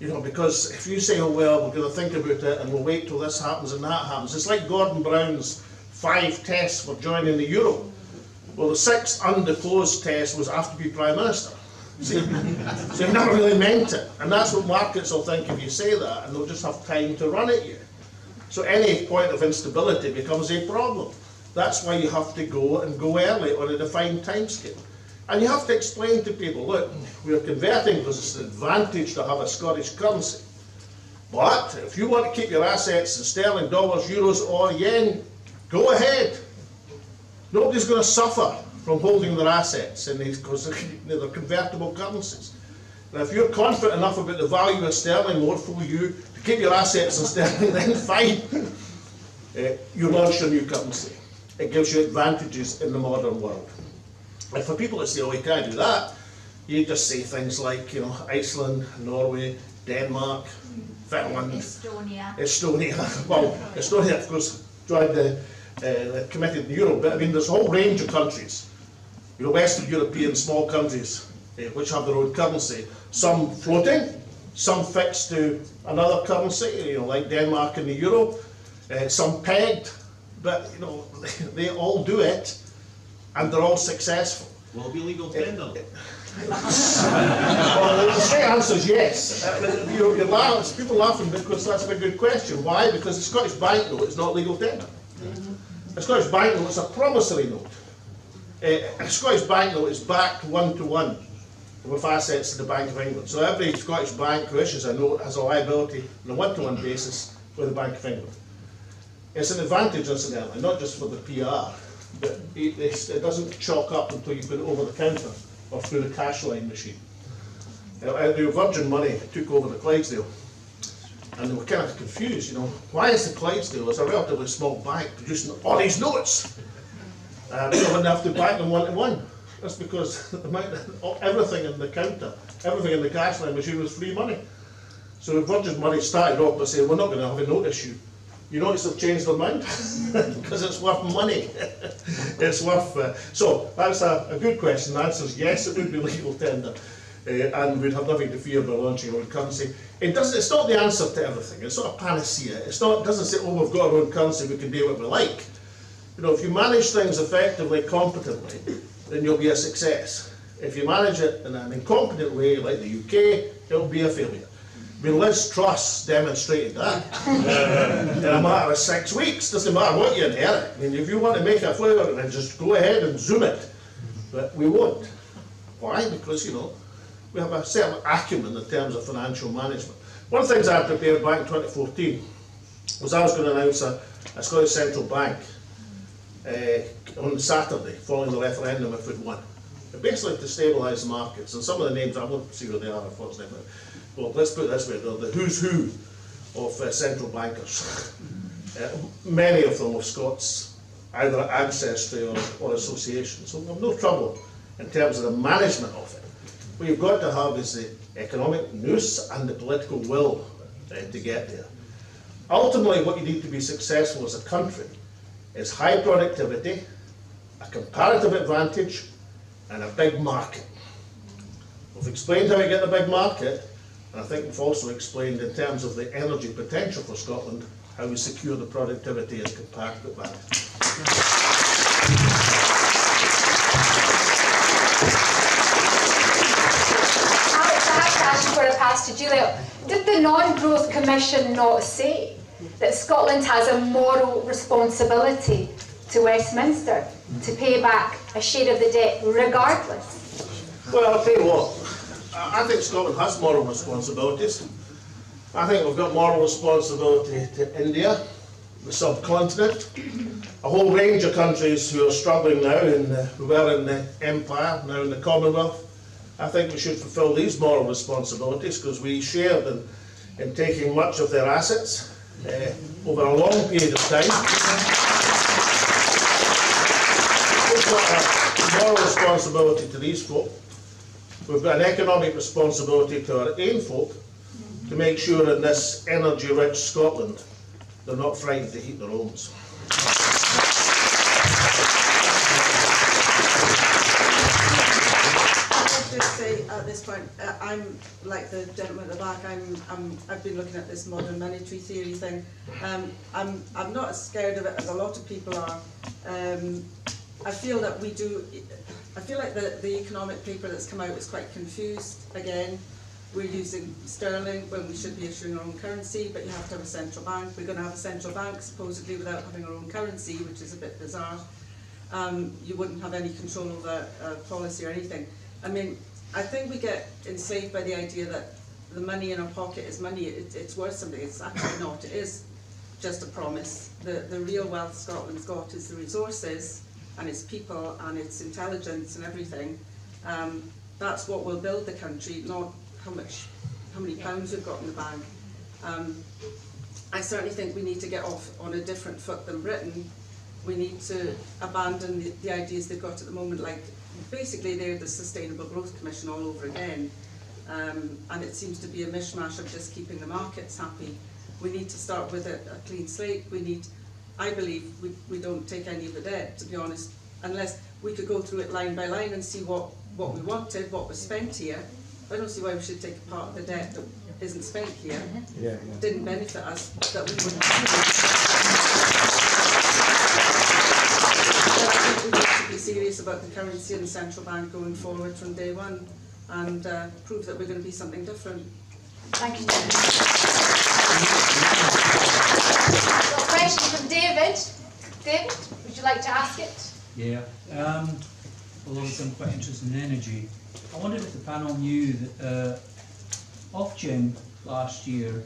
Because if you say, oh well, we're going to think about it and we'll wait till this happens and that happens, it's like Gordon Brown's 5 tests for joining the euro. Well, the 6th undisclosed test was after be Prime Minister. See? So he never really meant it. And that's what markets will think if you say that, and they'll just have time to run at you. So any point of instability becomes a problem. That's why you have to go early on a defined timescale. And you have to explain to people, look, we're converting because it's an advantage to have a Scottish currency. But if you want to keep your assets in sterling, dollars, euros or yen, go ahead. Nobody's going to suffer from holding their assets in these, because they're convertible currencies. And if you're confident enough about the value of sterling more for you to keep your assets in sterling, then fine. You launch your new currency. It gives you advantages in the modern world. And for people that say, oh, you can't do that, you just say things like, Iceland, Norway, Denmark, Finland, Estonia. Well, Estonia, of course, joined the committee to the euro, but I mean, there's a whole range of countries, Western European small countries, which have their own currency. Some floating, some fixed to another currency, like Denmark and the euro. Some pegged, but they all do it, and they're all successful. Will it be legal tender? Well, the straight answer is yes. People laughing because that's a good question. Why? Because the Scottish banknote is not legal tender. A Scottish banknote is a promissory note. A Scottish banknote is backed 1-to-1 with assets of the Bank of England. So every Scottish bank who issues a note has a liability on a 1-to-1 basis with the Bank of England. It's an advantage, incidentally, not just for the PR, but it doesn't chalk up until you put it over the counter or through the cash line machine. The Virgin Money took over the Clydesdale, and they were kind of confused, why is the Clydesdale, as a relatively small bank, producing all these notes? They wouldn't have to bank them 1-to-1. That's because everything in the counter, everything in the cash line machine was free money. So Virgin Money started off by saying, we're not going to have a note issue. You notice they've changed their mind? Because it's worth money. It's worth... so, that's a good question. The answer is yes, it would be legal tender. And we'd have nothing to fear by launching our own currency. It's not the answer to everything. It's not a panacea. It doesn't say, oh, we've got our own currency, we can do what we like. If you manage things effectively, competently, then you'll be a success. If you manage it in an incompetent way, like the UK, it'll be a failure. I mean, Liz Truss demonstrated that in a matter of 6 weeks. Doesn't matter what you inherit. I mean, if you want to make a flower, then just go ahead and zoom it. But we won't. Why? Because, we have a certain acumen in terms of financial management. One of the things I prepared back in 2014 was I was going to announce a Scottish Central Bank on Saturday, following the referendum if we'd won. Basically to stabilise the markets. And some of the names, I won't see where they are, unfortunately, but well, let's put it this way, they're the who's who of central bankers. Many of them have Scots, either ancestry or association. So we have no trouble in terms of the management of it. What you've got to have is the economic nous and the political will to get there. Ultimately, what you need to be successful as a country is high productivity, a comparative advantage, and a big market. We've explained how we get the big market, and I think we've also explained in terms of the energy potential for Scotland, how we secure the productivity and comparative advantage. Alex, I have to ask you for a ask to Julia, did the Non-Growth Commission not say that Scotland has a moral responsibility to Westminster to pay back a share of the debt regardless? Well, I'll tell you what, I think Scotland has moral responsibilities. I think we've got moral responsibility to India, the subcontinent, a whole range of countries who are struggling now, who were in the Empire, now in the Commonwealth. I think we should fulfil these moral responsibilities because we shared in taking much of their assets over a long period of time. We've got a moral responsibility to these folk. We've got an economic responsibility to our own folk to make sure in this energy-rich Scotland they're not frightened to heat their homes. Just say at this point, I'm like the gentleman at the back. I've been looking at this modern monetary theory thing. I'm not as scared of it as a lot of people are. I feel that we do. I feel like the economic paper that's come out is quite confused. Again, we're using sterling when we should be issuing our own currency, but you have to have a central bank. We're going to have a central bank supposedly without having our own currency, which is a bit bizarre. You wouldn't have any control over policy or anything. I mean, I think we get enslaved by the idea that the money in our pocket is money. It's worth something. It's actually not. It is just a promise. The real wealth Scotland's got is the resources and its people and its intelligence and everything. That's what will build the country, not how many pounds we've got in the bank. I certainly think we need to get off on a different foot than Britain. We need to abandon the ideas they've got at the moment, like basically they're the Sustainable Growth Commission all over again, and it seems to be a mishmash of just keeping the markets happy. We need to start with a clean slate. I believe we don't take any of the debt, to be honest, unless we could go through it line by line and see what we wanted, what was spent here. I don't see why we should take a part of the debt that isn't spent here, didn't benefit us, that we wouldn't But I think we need to be serious about the currency and the central bank going forward from day one and prove that we're going to be something different. Thank you. Got a question from David. David, would you like to ask it? Yeah. Well, obviously I'm quite interested in energy. I wondered if the panel knew that Ofgem last year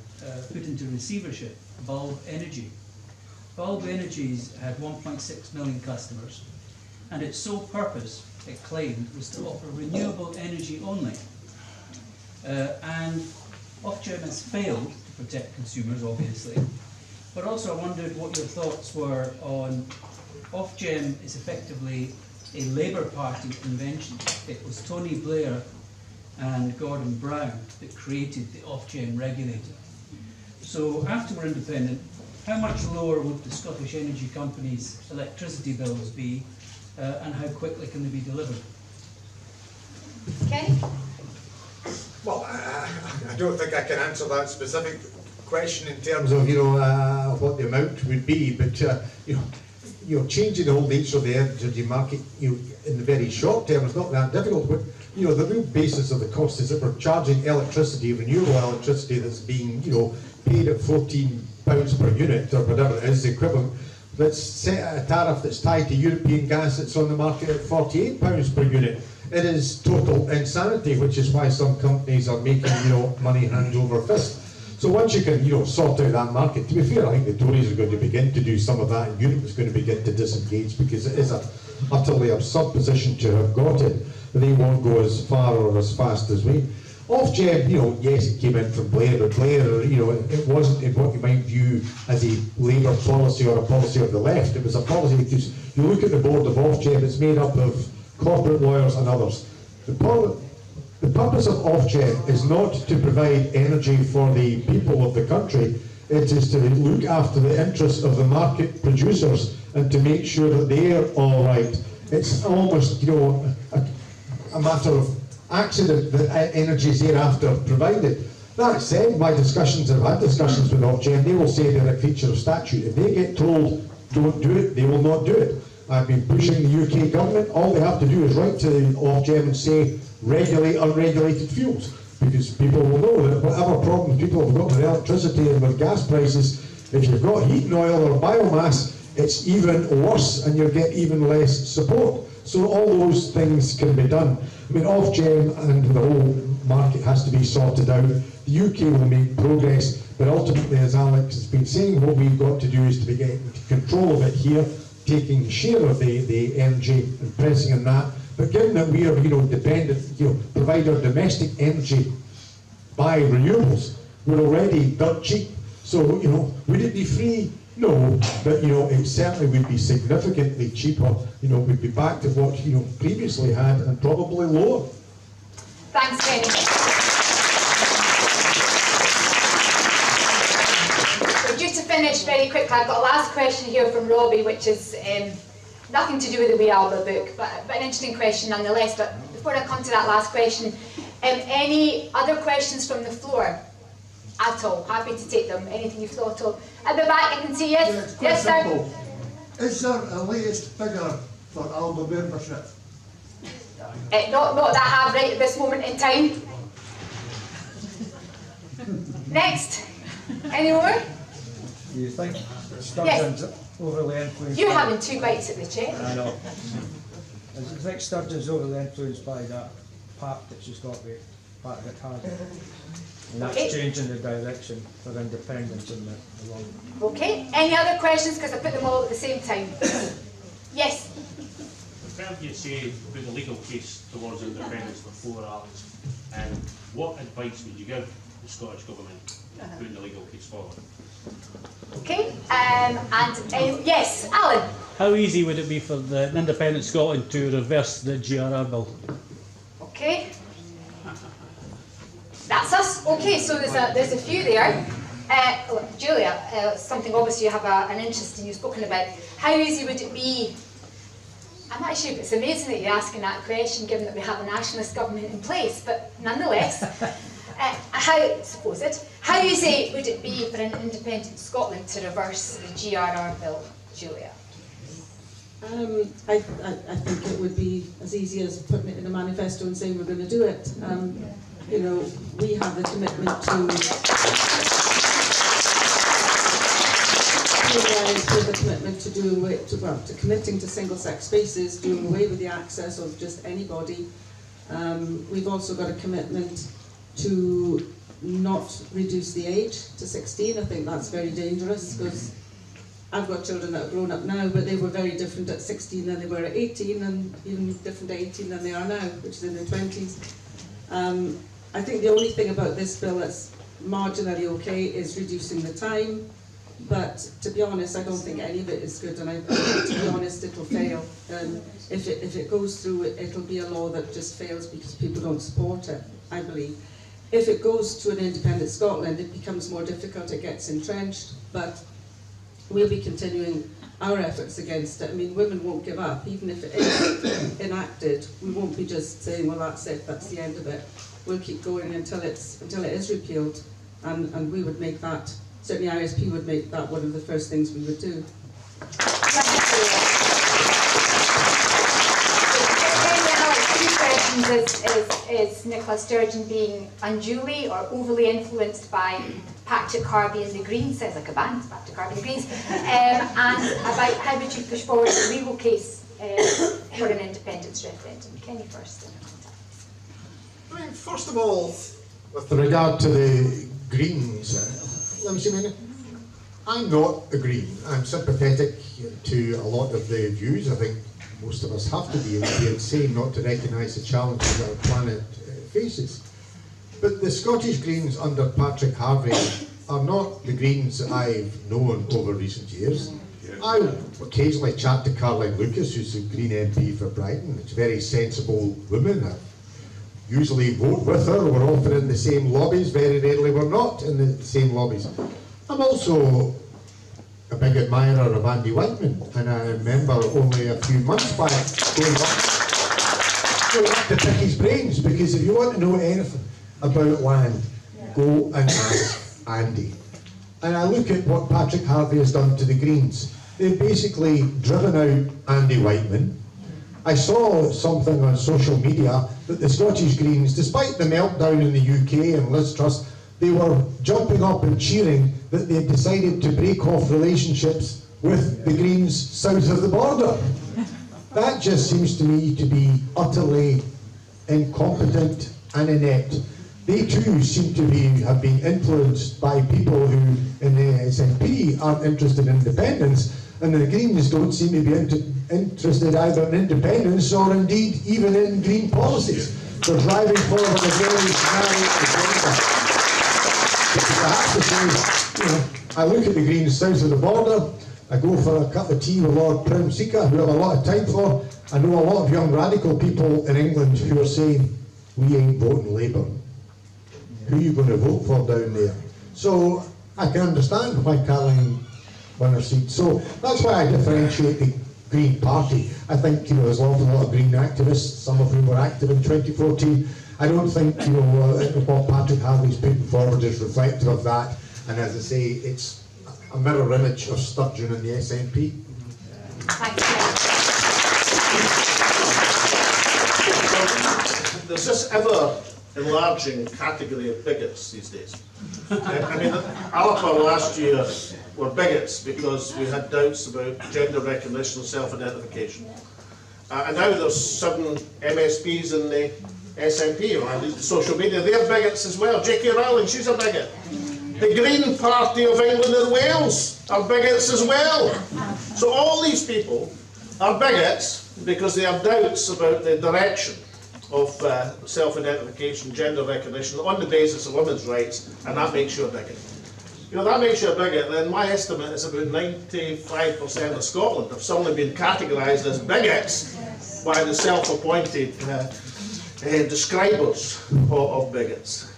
put into receivership Bulb Energy. Bulb Energy's had 1.6 million customers, and its sole purpose, it claimed, was to offer renewable energy only. And Ofgem has failed to protect consumers, obviously. But also I wondered what your thoughts were on Ofgem is effectively a Labour Party invention. It was Tony Blair and Gordon Brown that created the Ofgem regulator. So after we're independent, how much lower would the Scottish energy companies' electricity bills be, and how quickly can they be delivered? Kenny? Well, I don't think I can answer that specific question in terms of what the amount would be, but changing the whole nature of the energy market, in the very short term is not that difficult. But the real basis of the cost is that we're charging electricity, renewable electricity, that's being paid at £14 per unit or whatever it is, the equivalent. That's set at a tariff that's tied to European gas that's on the market at £48 per unit. It is total insanity, which is why some companies are making money hand over fist. So once you can sort out that market, to be fair, I think the Tories are going to begin to do some of that, and Europe is going to begin to disengage because it is an utterly absurd position to have got it. They won't go as far or as fast as we. Ofgem, yes, it came in from Blair, but Blair, it wasn't in what you might view as a Labour policy or a policy of the left. It was a policy because you look at the board of Ofgem, it's made up of corporate lawyers and others. The purpose of Ofgem is not to provide energy for the people of the country. It is to look after the interests of the market producers and to make sure that they're all right. It's almost, a matter of accident that energy is thereafter provided. That said, I've had discussions with Ofgem. They will say they're a creature of statute. If they get told don't do it, they will not do it. I've been pushing the UK government. All they have to do is write to Ofgem and say regulate unregulated fuels. because people will know that whatever problems people have got with electricity and with gas prices, if you've got heating oil or biomass, it's even worse and you'll get even less support. So all those things can be done. I mean, Ofgem and the whole market has to be sorted out. The UK will make progress, but ultimately, as Alex has been saying, what we've got to do is to be getting control of it here, taking share of the energy and pressing on that. But given that we are, dependent, provide our domestic energy by renewables, we're already dirt cheap. So, would it be free? No, but it certainly would be significantly cheaper. We'd be back to what previously had and probably lower. Thanks, Kenny. So just to finish very quickly, I've got a last question here from Robbie, which is nothing to do with the wee Alba book, but an interesting question nonetheless. But before I come to that last question, any other questions from the floor? At all. Happy to take them. Anything you've thought of. At the back, I can see yes. Yes, sir. Simple. Is there a latest figure for Alba membership? Not that I have right at this moment in time. Next. Any more? Do you think Sturgeon's overly influenced? You're having 2 bites at the chair. I know. Do you think Sturgeon's overly influenced by that pact that she's got with Patrick Harvey? And that's changing the direction for independence in the long run. Okay. Any other questions? Because I put them all at the same time. Yes. I've heard you say about the legal case towards independence before, Alex. And what advice would you give the Scottish Government putting the legal case forward? Okay. Yes, Alan. How easy would it be for the independent Scotland to reverse the GRR bill? Okay. That's us. Okay, so there's a few there. Julia, something obviously you have an interest in, you've spoken about. How easy would it be? I'm not sure if it's amazing that you're asking that question, given that we have a nationalist government in place, but nonetheless, how easy would it be for an independent Scotland to reverse the GRR bill, Julia? I think it would be as easy as putting it in a manifesto and saying we're going to do it. We have the commitment to committing to single-sex spaces, doing away with the access of just anybody. We've also got a commitment to not reduce the age to 16. I think that's very dangerous because I've got children that are grown up now, but they were very different at 16 than they were at 18, and even different at 18 than they are now, which is in their 20s. I think the only thing about this bill that's marginally okay is reducing the time, but to be honest, I don't think any of it is good, and I think, to be honest, it'll fail. If it goes through, it'll be a law that just fails because people don't support it, I believe. If it goes to an independent Scotland, it becomes more difficult, it gets entrenched, but we'll be continuing our efforts against it. I mean, women won't give up, even if it is enacted. We won't be just saying, well, that's it, that's the end of it. We'll keep going until it is repealed, and we would make that, certainly ISP would make that one of the first things we would do. Is Nicola Sturgeon being unduly or overly influenced by Patrick Harvey and the Greens? Sounds like a band, Patrick Harvey and the Greens. And about how would you push forward a legal case for an independence referendum? Kenny first. I mean, first of all, with regard to the Greens, let me see a minute. I'm not a Green. I'm sympathetic to a lot of the views. I think most of us have to be. It would be insane not to recognise the challenges our planet faces. But the Scottish Greens under Patrick Harvey are not the Greens that I've known over recent years. I occasionally chat to Caroline Lucas, who's the Green MP for Brighton. It's a very sensible woman. I usually vote with her. We're often in the same lobbies. Very rarely we're not in the same lobbies. I'm also a big admirer of Andy Whiteman, and I remember only a few months back going up to pick his brains, because if you want to know anything about land, go and ask Andy. And I look at what Patrick Harvey has done to the Greens. They've basically driven out Andy Whiteman. I saw something on social media that the Scottish Greens, despite the meltdown in the UK and Liz Truss, they were jumping up and cheering that they had decided to break off relationships with the Greens south of the border. That just seems to me to be utterly incompetent and inept. They too seem to have been influenced by people who in the SNP aren't interested in independence, and the Greens don't seem to be interested either in independence or indeed even in green policies. They're driving forward a very narrow agenda. I have to say, I look at the Greens south of the border, I go for a cup of tea with Lord Primsika, who I have a lot of time for. I know a lot of young radical people in England who are saying, we ain't voting Labour. Who are you going to vote for down there? So I can understand why Caroline won her seat. So that's why I differentiate the Green Party. I think there's an awful lot of Green activists, some of whom were active in 2014. I don't think what Patrick Harvey's putting forward is reflective of that. And as I say, it's a mirror image of Sturgeon and the SNP. There's this ever enlarging category of bigots these days. I mean, Alba last year were bigots because we had doubts about gender recognition and self-identification. And now there's 7 MSPs in the SNP, or social media, they're bigots as well. J.K. Rowling, she's a bigot. The Green Party of England and Wales are bigots as well. So all these people are bigots because they have doubts about the direction of self-identification, gender recognition on the basis of women's rights, and that makes you a bigot. That makes you a bigot, then my estimate is about 95% of Scotland have suddenly been categorised as bigots by the self-appointed describers of bigots.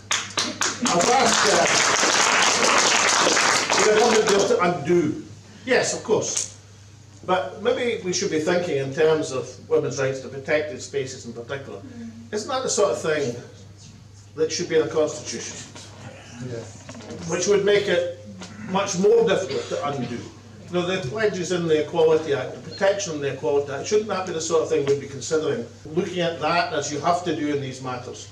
I've asked, what to undo? Yes, of course. But maybe we should be thinking in terms of women's rights to protected spaces in particular. Isn't that the sort of thing that should be in a constitution? Yeah. Which would make it much more difficult to undo. The pledges in the Equality Act, the protection in the Equality Act, shouldn't that be the sort of thing we'd be considering? Looking at that as you have to do in these matters.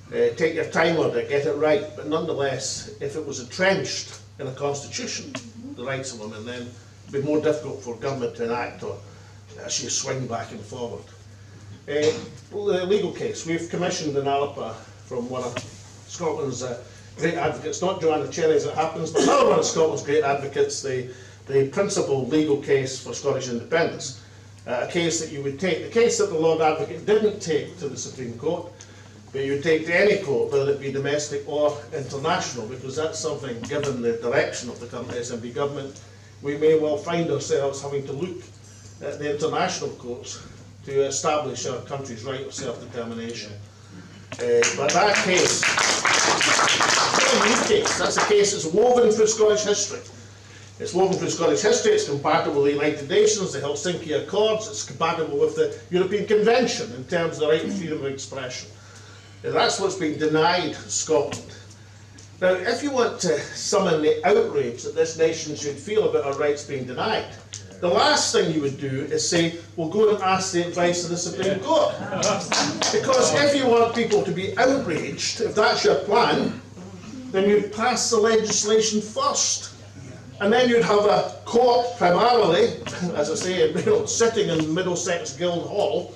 Take your time on it, get it right, but nonetheless, if it was entrenched in a constitution, the rights of women, then it'd be more difficult for government to enact or actually swing back and forward. The legal case, we've commissioned an Alba from one of Scotland's great advocates, not Joanna Cherry as it happens, but another one of Scotland's great advocates, the principal legal case for Scottish independence. A case that you would take, the case that the Lord Advocate didn't take to the Supreme Court, but you would take to any court, whether it be domestic or international, because that's something, given the direction of the current SNP government, we may well find ourselves having to look at the international courts to establish our country's right of self-determination. But that case, it's not a new case, that's a case that's woven through Scottish history. It's woven through Scottish history, it's compatible with the United Nations, the Helsinki Accords, it's compatible with the European Convention in terms of the right to freedom of expression. And that's what's been denied Scotland. Now, if you want to summon the outrage that this nation should feel about our rights being denied, the last thing you would do is say, well, go and ask the advice of the Supreme Court. Because if you want people to be outraged, if that's your plan, then you'd pass the legislation first. And then you'd have a court primarily, as I say, sitting in Middlesex Guildhall,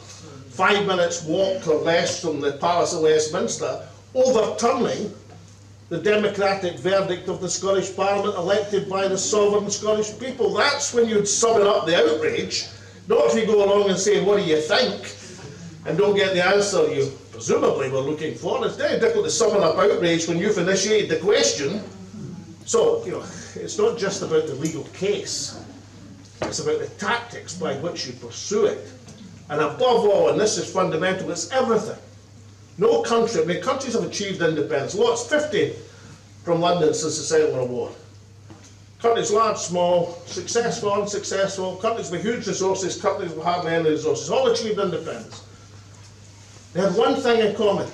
5 minutes walk or less from the Palace of Westminster, overturning the democratic verdict of the Scottish Parliament elected by the sovereign Scottish people. That's when you'd summon up the outrage, not if you go along and say, what do you think? And don't get the answer you presumably were looking for. It's very difficult to summon up outrage when you've initiated the question. So, it's not just about the legal case, it's about the tactics by which you pursue it. And above all, and this is fundamental, it's everything. No country, countries have achieved independence. Lots, 50 from London since the Second World War. Countries large, small, successful, unsuccessful, countries with huge resources, countries with hardly any resources, all achieved independence. They had one thing in common,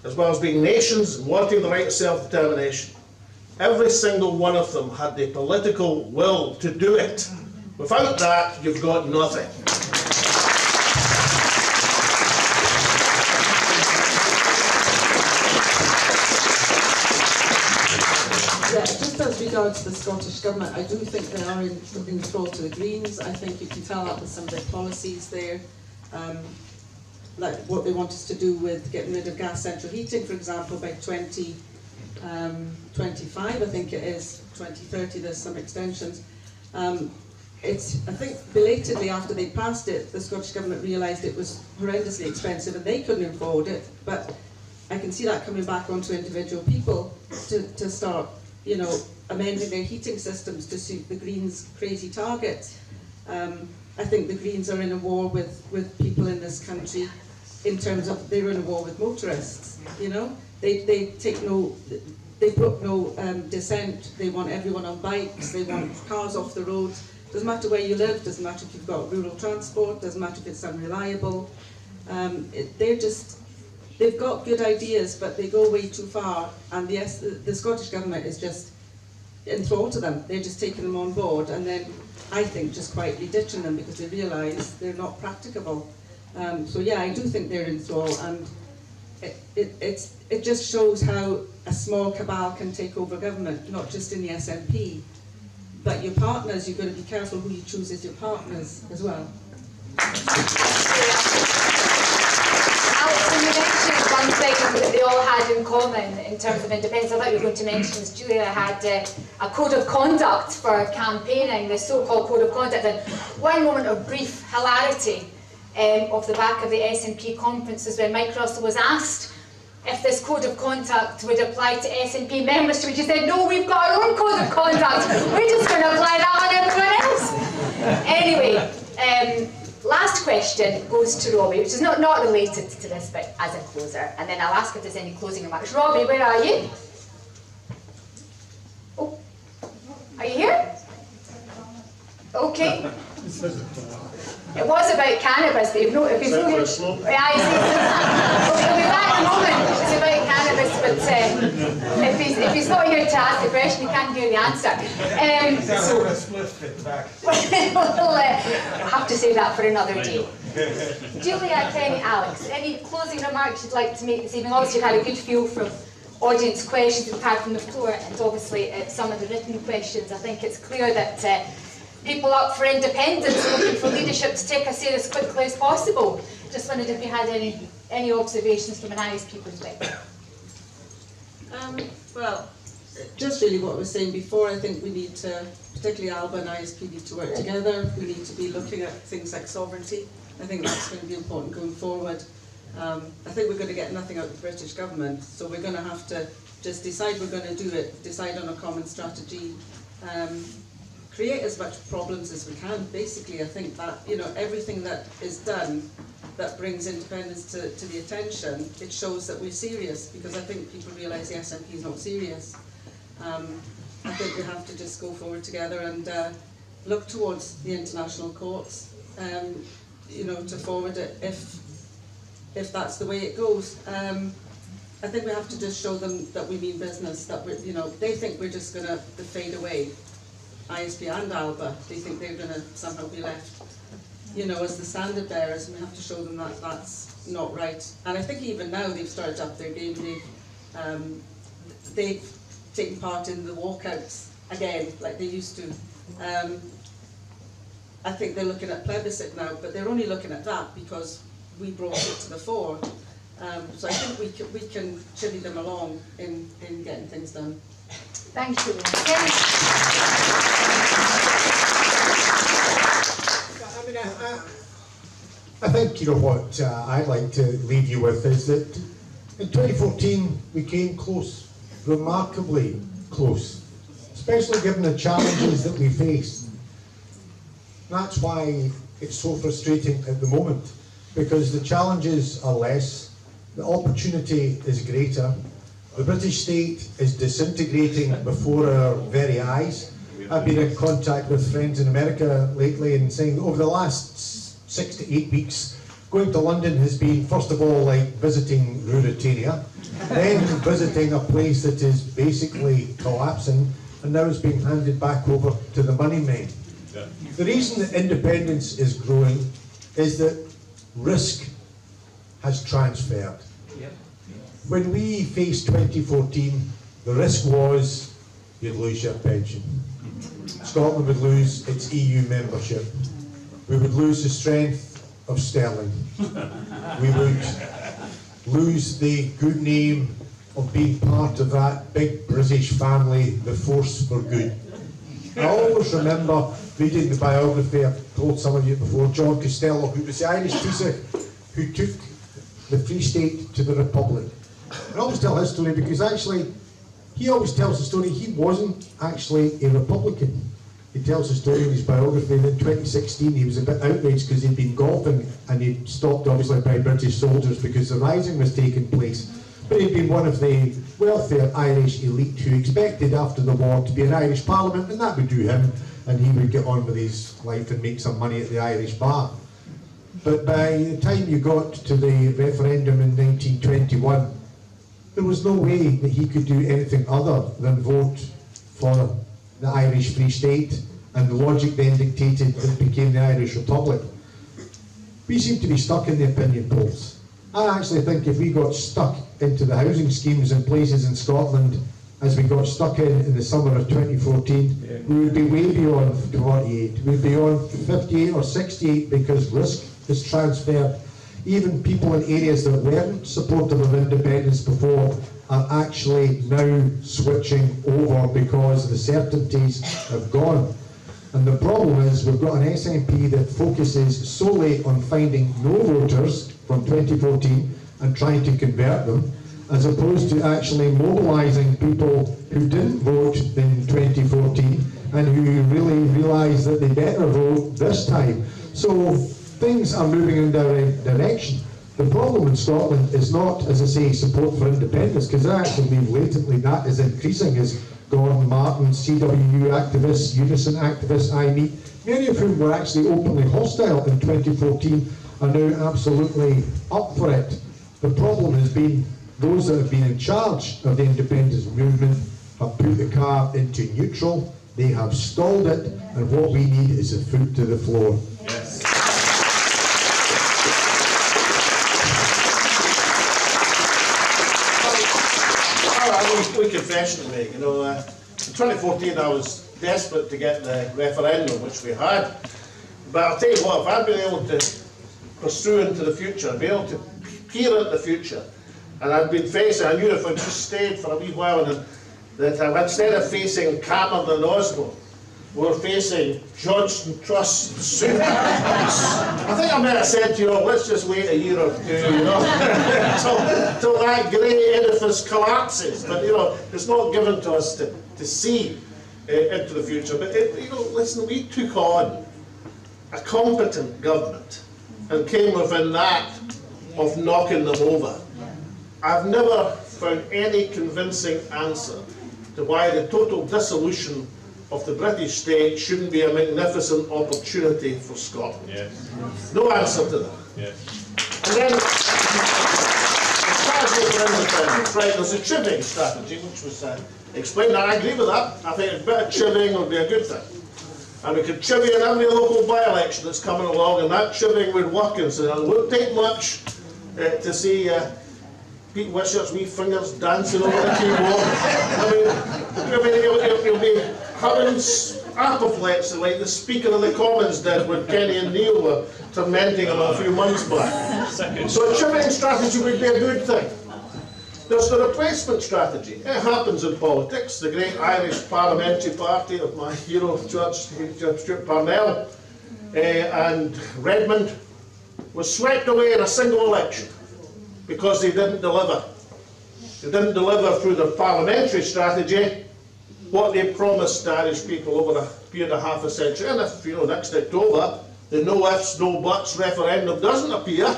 as well as being nations and wanting the right of self-determination. Every single one of them had the political will to do it. Without that, you've got nothing. regards to the Scottish Government, I do think they are in thrall to the Greens. I think you can tell that with some of their policies there. Like what they want us to do with getting rid of gas central heating, for example, by 2025, I think it is, 2030, there's some extensions. It's, I think, belatedly after they passed it, the Scottish Government realised it was horrendously expensive and they couldn't afford it, but I can see that coming back onto individual people to start, you know, amending their heating systems to suit the Greens' crazy targets. I think the Greens are in a war with people in this country in terms of they're in a war with motorists, you know. They brook no dissent. They want everyone on bikes, they want cars off the road. Doesn't matter where you live, doesn't matter if you've got rural transport, doesn't matter if it's unreliable. They've got good ideas, but they go way too far, and yes, the Scottish Government is just enthralled to them. They're just taking them on board, and then I think just quietly ditching them because they realise they're not practicable. So yeah, I do think they're in thrall, and it just shows how a small cabal can take over government, not just in the SNP, but your partners. You've got to be careful who you choose as your partners as well. Alex, when you mentioned one thing that they all had in common in terms of independence, I thought you were going to mention is Julia had a code of conduct for campaigning, the so-called code of conduct, and one moment of brief hilarity off the back of the SNP conferences when Mike Russell was asked if this code of conduct would apply to SNP members, which he said, no, we've got our own code of conduct, we're just going to apply that on everyone else. Anyway, last question goes to Robbie, which is not related to this, but as a closer, and then I'll ask if there's any closing remarks. Robbie, where are you? Oh, are you here? Okay. It was about cannabis, but if he'll be back in a moment. It's about cannabis, but if he's not here to ask the question, he can't hear the answer. We'll have to save that for another day. Julia, Kenny, Alex, any closing remarks you'd like to make this evening? Obviously, you've had a good feel from audience questions we've had from the floor, and obviously some of the written questions. I think it's clear that people up for independence are looking for leadership to take us here as quickly as possible. Just wondered if you had any observations from an ISP perspective. Well, just really what I was saying before, I think we need to, particularly Alba and ISP, need to work together. We need to be looking at things like sovereignty. I think that's going to be important going forward. I think we're going to get nothing out of the British government, so we're going to have to just decide we're going to do it, decide on a common strategy, create as much problems as we can. Basically, I think that, you know, everything that is done that brings independence to the attention, it shows that we're serious, because I think people realise the SNP is not serious. I think we have to just go forward together and look towards the international courts, you know, to forward it if that's the way it goes. I think we have to just show them that we mean business, that we, you know, they think we're just going to fade away. ISP and Alba, they think they're going to somehow be left, you know, as the standard bearers, and we have to show them that that's not right. And I think even now they've started up their game. They've taken part in the walkouts again, like they used to. I think they're looking at plebiscite now, but they're only looking at that because we brought it to the fore. So I think we can chivvy them along in getting things done. Thank you. I think, you know, what I'd like to leave you with is that in 2014 we came close, remarkably close, especially given the challenges that we faced. That's why it's so frustrating at the moment, because the challenges are less, the opportunity is greater, the British state is disintegrating before our very eyes. I've been in contact with friends in America lately and saying over the last 6 to 8 weeks, going to London has been, first of all, like visiting Ruritania, then visiting a place that is basically collapsing, and now it's being handed back over to the money men. Yeah. The reason that independence is growing is that risk has transferred. Yep. When we faced 2014, the risk was you'd lose your pension. Scotland would lose its EU membership. We would lose the strength of sterling. We would lose the good name of being part of that big British family, the Force for Good. I always remember reading the biography, I've told some of you before, John Costello, who was the Irish teacher who took the Free State to the Republic. I always tell his story because actually, he always tells the story, he wasn't actually a Republican. He tells the story in his biography, and in 2016 he was a bit outraged because he'd been golfing and he'd stopped obviously by British soldiers because the rising was taking place. But he'd been one of the wealthier Irish elite who expected after the war to be an Irish Parliament, and that would do him, and he would get on with his life and make some money at the Irish bar. But by the time you got to the referendum in 1921, there was no way that he could do anything other than vote for the Irish Free State, and the logic then dictated that it became the Irish Republic. We seem to be stuck in the opinion polls. I actually think if we got stuck into the housing schemes in places in Scotland as we got stuck in the summer of 2014, we would be way beyond 48. We'd be on 58 or 68 because risk is transferred. Even people in areas that weren't supportive of independence before are actually now switching over because the certainties have gone. And the problem is we've got an SNP that focuses solely on finding no voters from 2014 and trying to convert them, as opposed to actually mobilising people who didn't vote in 2014 and who really realise that they better vote this time. So things are moving in the right direction. The problem in Scotland is not, as I say, support for independence, because I actually believe latently that is increasing as Gordon Martin, CWU activists, Unison activists I meet, many of whom were actually openly hostile in 2014, are now absolutely up for it. The problem has been those that have been in charge of the independence movement have put the car into neutral, they have stalled it, and what we need is a foot to the floor. Yes. We confession to make, in 2014 I was desperate to get the referendum, which we had, but I'll tell you what, if I'd been able to pursue into the future, I'd be able to peer at the future, and I'd been facing, I knew if I just stayed for a wee while, that instead of facing Cameron and Osborne, we're facing Judge and Trust soon. I think I might have said to you, let's just wait a year or two, till that grey edifice collapses. But it's not given to us to see into the future. But listen, we took on a competent government and came within that of knocking them over. I've never found any convincing answer to why the total dissolution of the British state shouldn't be a magnificent opportunity for Scotland. Yes. No answer to that. Yes. And then, as far as for independence, right, there's a chivying strategy, which was explained, and I agree with that. I think a bit of chivying would be a good thing. And we could chivvy in every local by-election that's coming along, and that chivying would work, and so it wouldn't take much to see Pete Wishart's wee fingers dancing over the keyboard. I mean it'll be having apoplexy like the Speaker of the Commons did when Kenny and Neil were tormenting him a few months back. So a chivying strategy would be a good thing. There's the replacement strategy. It happens in politics. The great Irish parliamentary party of my hero, Judge Stuart Parnell and Redmond was swept away in a single election because they didn't deliver. They didn't deliver through their parliamentary strategy what they promised the Irish people over a period of half a century. And if, next October, the no ifs, no buts referendum doesn't appear,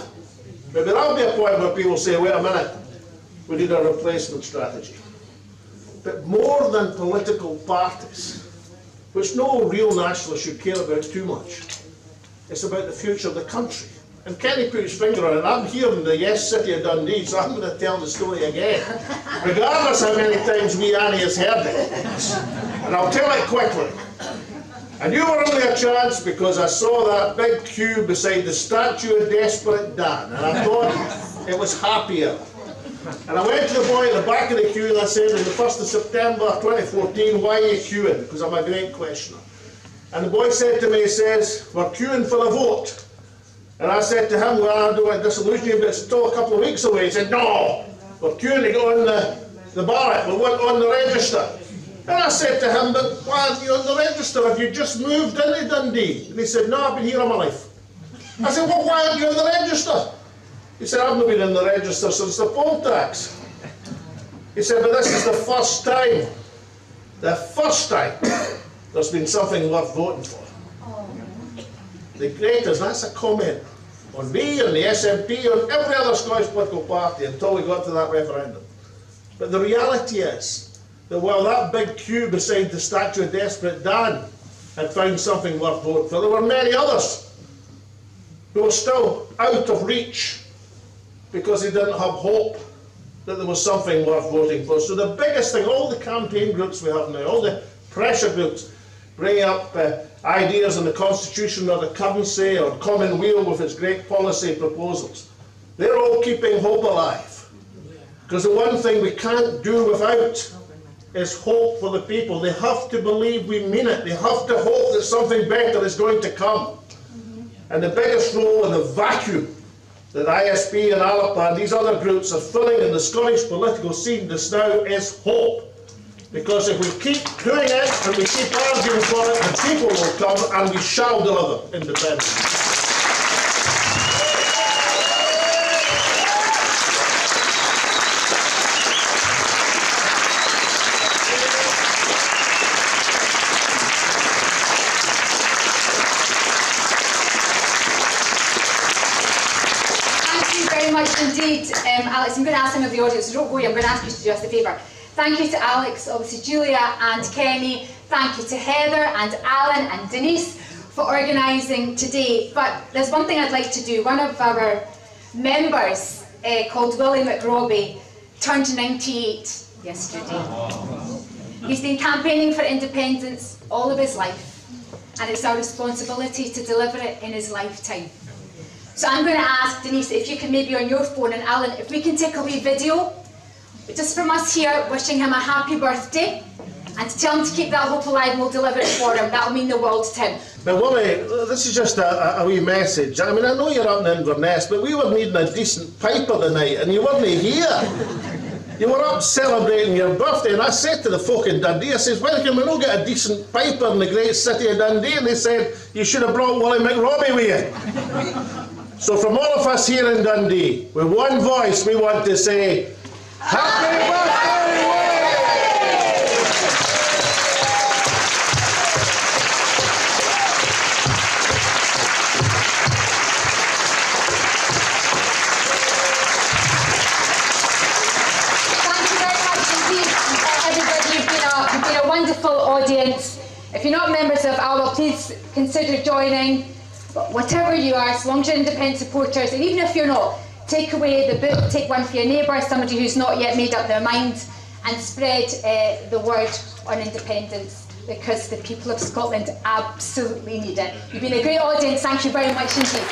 maybe that'll be a point where people say, wait a minute, we need a replacement strategy. But more than political parties, which no real nationalist should care about too much, it's about the future of the country. And Kenny put his finger on it, and I'm here in the Yes City of Dundee, so I'm going to tell the story again, regardless how many times wee Annie has heard it. And I'll tell it quickly. And you were only a chance because I saw that big queue beside the statue of Desperate Dan, and I thought it was happier And I went to the boy at the back of the queue and I said, on the 1st of September 2014, why are you queuing? Because I'm a great questioner. And the boy said to me, he says, we're queuing for the vote. And I said to him, well, I don't want to disillusion you, but it's still a couple of weeks away. He said, no, we're queuing to go on the ballot, we want on the register. And I said to him, but why aren't you on the register? Have you just moved into Dundee? And he said, no, I've been here all my life. I said, well, why aren't you on the register? He said, I've not been in the register since the poll tax. He said, but this is the first time there's been something worth voting for. The greatest, that's a comment on me, on the SNP, on every other Scottish political party until we got to that referendum. But the reality is that while that big queue beside the statue of Desperate Dan had found something worth voting for, there were many others who were still out of reach because they didn't have hope that there was something worth voting for. So the biggest thing, all the campaign groups we have now, all the pressure groups bringing up ideas on the Constitution or the currency or Commonweal with its great policy proposals, they're all keeping hope alive. Because the one thing we can't do without is hope for the people. They have to believe we mean it. They have to hope that something better is going to come. And the biggest role in the vacuum that ISP and Alba and these other groups are filling in the Scottish political scene just now is hope. Because if we keep doing it and we keep arguing for it, the people will come and we shall deliver independence. Indeed, Alex, I'm going to ask some of the audience, so don't go away, I'm going to ask you to do us a favour. Thank you to Alex, obviously Julia and Kenny, thank you to Heather and Alan and Denise for organising today. But there's one thing I'd like to do. One of our members, called Willie McRobbie, turned 98 yesterday. He's been campaigning for independence all of his life, and it's our responsibility to deliver it in his lifetime. So I'm going to ask Denise if you can maybe on your phone, and Alan, if we can take a wee video, just from us here, wishing him a happy birthday, and to tell him to keep that hope alive, and we'll deliver it for him. That'll mean the world to him. Now, Willie, this is just a wee message. I mean, I know you're up in Inverness, but we were needing a decent piper tonight, and you weren't here. You were up celebrating your birthday, and I said to the folk in Dundee, I says, why can we not get a decent piper in the great city of Dundee? And they said, you should have brought Willie McRobbie with you. So from all of us here in Dundee, with one voice, we want to say, Happy birthday, Willie! Thank you very much indeed, everybody. You've been a wonderful audience. If you're not members of Alba, please consider joining. But whatever you are, as long as you're independent supporters, and even if you're not, take away the book, take one for your neighbour, somebody who's not yet made up their mind, and spread the word on independence, because the people of Scotland absolutely need it. You've been a great audience, thank you very much indeed.